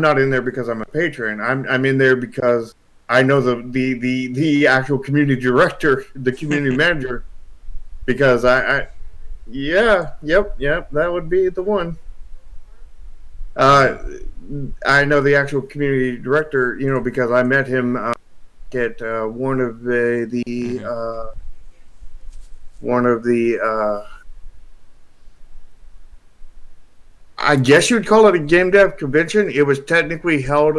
not in there because I'm a patron. I'm in there because I know the actual community director, the community manager, because I yeah, yep, that would be the one. Uh, I know the actual community director, because I met him at one of Mm-hmm. the I guess you'd call it a game dev convention. It was technically held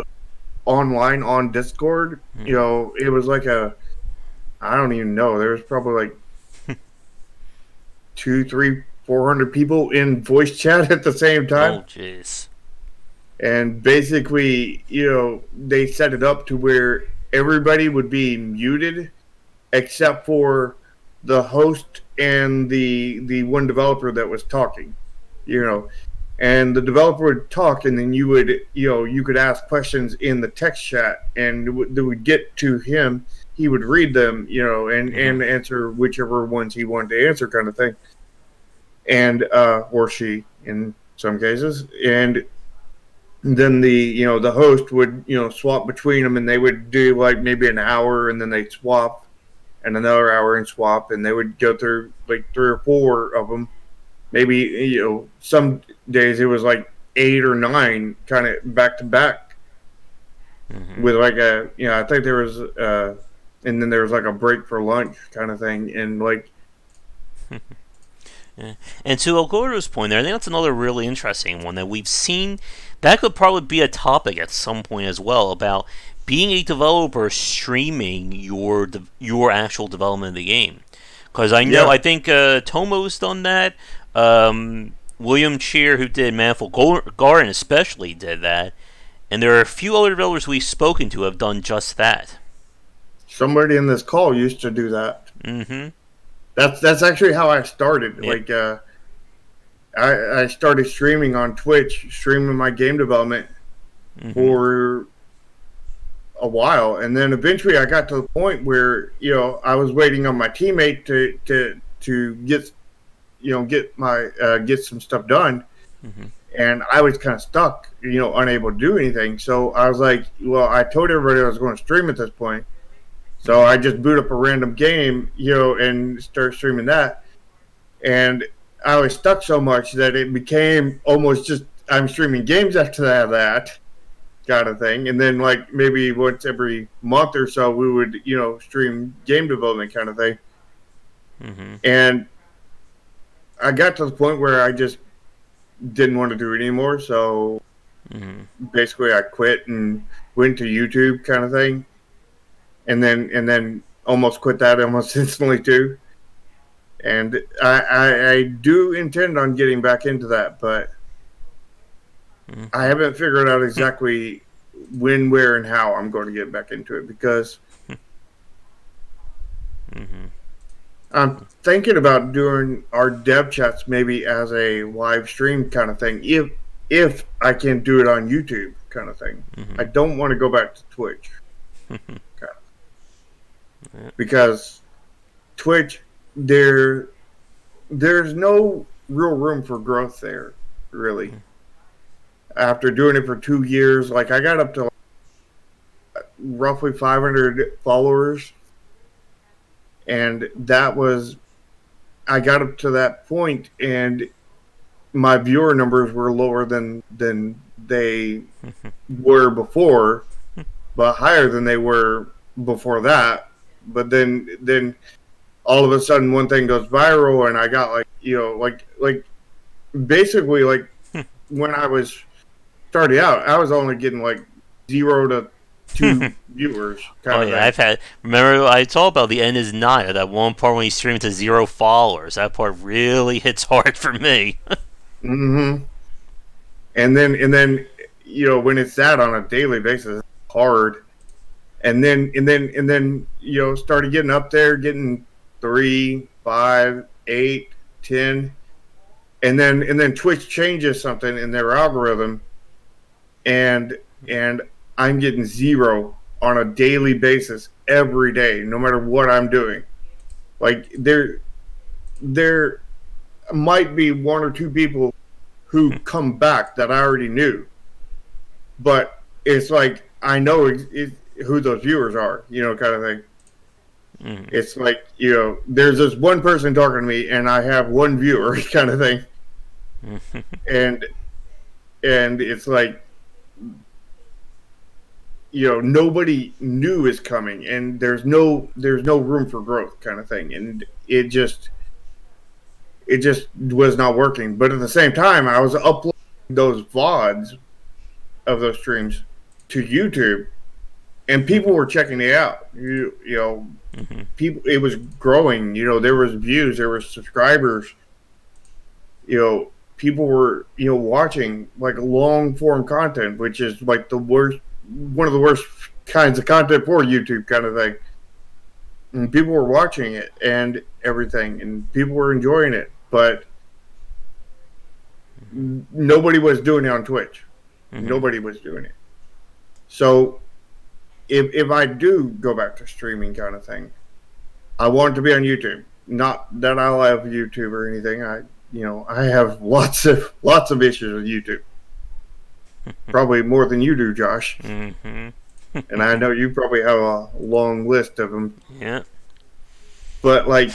online on Discord. It was like I don't even know. There was probably like two, three, 400 people in voice chat at the same time. Oh, jeez. And basically, they set it up to where everybody would be muted except for the host and the one developer that was talking. You know, and the developer would talk, and then you could ask questions in the text chat, and they would get to him. He would read them, and Mm-hmm. answer whichever ones he wanted to answer, kind of thing, and or she in some cases, and then the host would swap between them, and they would do like maybe an hour, and then they'd swap, and another hour and swap, and they would go through like three or four of them. Maybe some days it was like eight or nine, kind of back to back, Mm-hmm. with like I think there was and then there was like a break for lunch kind of thing, and like Yeah. And to Algoro's point there, I think that's another really interesting one that we've seen. That could probably be a topic at some point as well about being a developer streaming your actual development of the game. Because I yeah, think Tomo's done that. William Cheer, who did Manifold Garden, especially did that. And there are a few other developers we've spoken to have done just that. somebody in this call used to do that. Mm-hmm. That's actually how I started. Yep. Like I started streaming on Twitch, streaming my game development Mm-hmm. for a while, and then eventually I got to the point where I was waiting on my teammate to get some stuff done, Mm-hmm. and I was kind of stuck, unable to do anything. So I was like, well, I told everybody I was going to stream at this point, so Mm-hmm. I just boot up a random game, and start streaming that, and I was stuck so much that it became almost just I'm streaming games after that kind of thing. And then like maybe once every month or so we would stream game development kind of thing. Mm-hmm. And I got to the point where I just didn't want to do it anymore, so Mm-hmm. basically I quit and went to YouTube kind of thing, and then almost quit that almost instantly too. And I do intend on getting back into that, but I Mm-hmm. haven't figured out exactly when, where, and how I'm going to get back into it, because Mm-hmm. I'm thinking about doing our dev chats maybe as a live stream kind of thing, if I can do it on YouTube kind of thing. I Mm-hmm. don't want to go back to Twitch, Mm-hmm. kind of, Yeah. because Twitch there's no real room for growth there, really. After doing it for 2 years, like I got up to roughly 500 followers, and that was I got up to that point, and my viewer numbers were lower than they were before, but higher than they were before that. But then all of a sudden one thing goes viral, and I got like like basically like when I was starting out, I was only getting like 0 to 2 viewers Oh kind of yeah, thing. I've had. Remember, I told about the end is nigh. That one part when he streamed to 0 followers. That part really hits hard for me. hmm and then when it's that on a daily basis, it's hard. And then started getting up there, getting 3, 5, 8, 10, and then Twitch changes something in their algorithm, and and I'm getting 0 on a daily basis every day, no matter what I'm doing. Like there might be one or two people who come back that I already knew, but it's like I know who those viewers are, kind of thing. Mm-hmm. It's like, there's this one person talking to me, and I have one viewer, kind of thing, and it's like, nobody new is coming, and there's no room for growth, kind of thing, and it just was not working. But at the same time, I was uploading those VODs of those streams to YouTube, and people were checking it out. People, it was growing. There was views, there was subscribers. People were watching like long form content, which is like one of the worst kinds of content for YouTube, kind of thing. And people were watching it and everything, and people were enjoying it, but nobody was doing it on Twitch. Nobody was doing it. So if I do go back to streaming, kind of thing, I want it to be on YouTube. Not that I love YouTube or anything. I have lots of issues with YouTube. Probably more than you do, Josh. Mm-hmm. And I know you probably have a long list of them. Yeah. But like,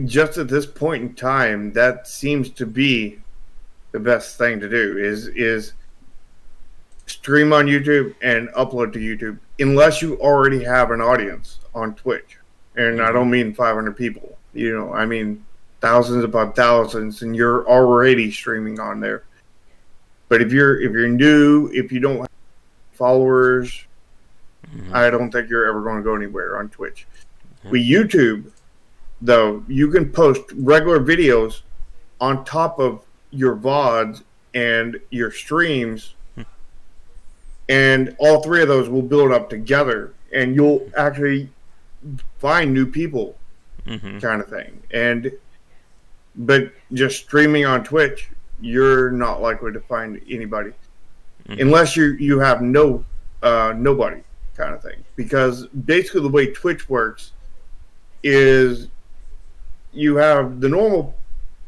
just at this point in time, that seems to be the best thing to do is stream on YouTube and upload to YouTube, unless you already have an audience on Twitch. And I don't mean 500 people. I mean thousands upon thousands, and you're already streaming on there. But if you're new, if you don't have followers, I don't think you're ever going to go anywhere on Twitch. With YouTube, though, you can post regular videos on top of your VODs and your streams, and all three of those will build up together, and you'll actually find new people, kind of thing. But just streaming on Twitch, you're not likely to find anybody, unless you have nobody, kind of thing. Because basically the way Twitch works is you have the normal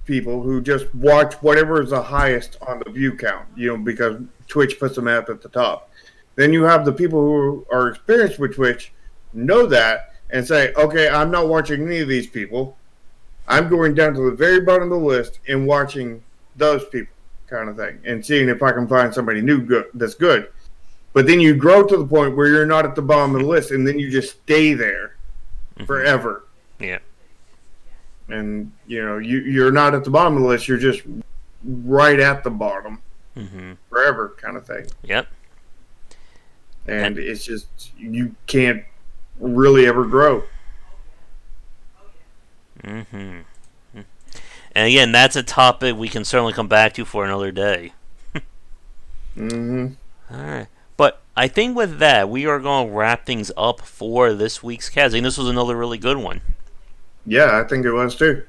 people who just watch whatever is the highest on the view count, because Twitch puts them up at the top. Then you have the people who are experienced with Twitch, know that, and say, okay, I'm not watching any of these people. I'm going down to the very bottom of the list and watching those people, kind of thing, and seeing if I can find somebody new that's good. But then you grow to the point where you're not at the bottom of the list, and then you just stay there forever. Yeah. And you're not at the bottom of the list, you're just right at the bottom forever, kind of thing. Yep. And it's just, you can't really ever grow. And again, that's a topic we can certainly come back to for another day. All right. But I think with that, we are going to wrap things up for this week's cast. I think this was another really good one. Yeah, I think it was too.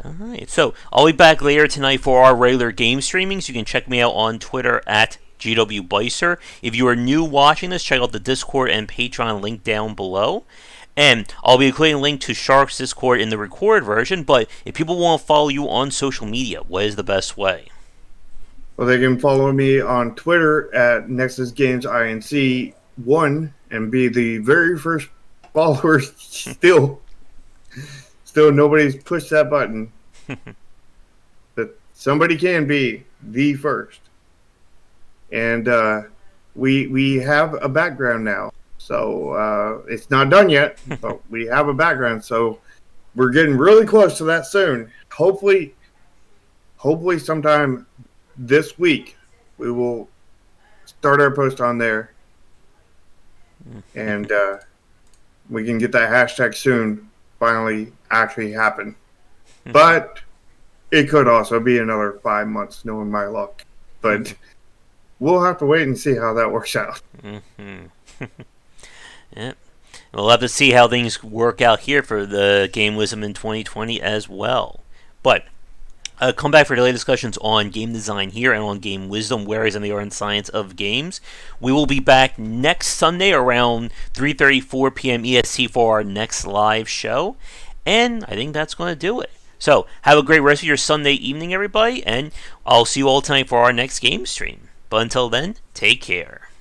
Alright, so I'll be back later tonight for our regular game streamings. You can check me out on Twitter at GWBicer. If you are new watching this, check out the Discord and Patreon link down below. And I'll be including a link to Shark's Discord in the recorded version, but if people want to follow you on social media, what is the best way? Well, they can follow me on Twitter at NexusGamesINC1 and be the very first followers still. Still, nobody's pushed that button. But somebody can be the first. And we have a background now. So it's not done yet, but we have a background. So we're getting really close to that soon. Hopefully sometime this week we will start our post on there. And we can get that hashtag soon finally actually happen. But it could also be another 5 months, knowing my luck. But we'll have to wait and see how that works out. Yep. We'll have to see how things work out here for the Game Wisdom in 2020 as well. But come back for daily discussions on game design here and on game wisdom, whereas in the art and science of games. We will be back next Sunday around 3:34 p.m. EST for our next live show, and I think that's going to do it. So have a great rest of your Sunday evening, everybody, and I'll see you all tonight for our next game stream. But until then, take care.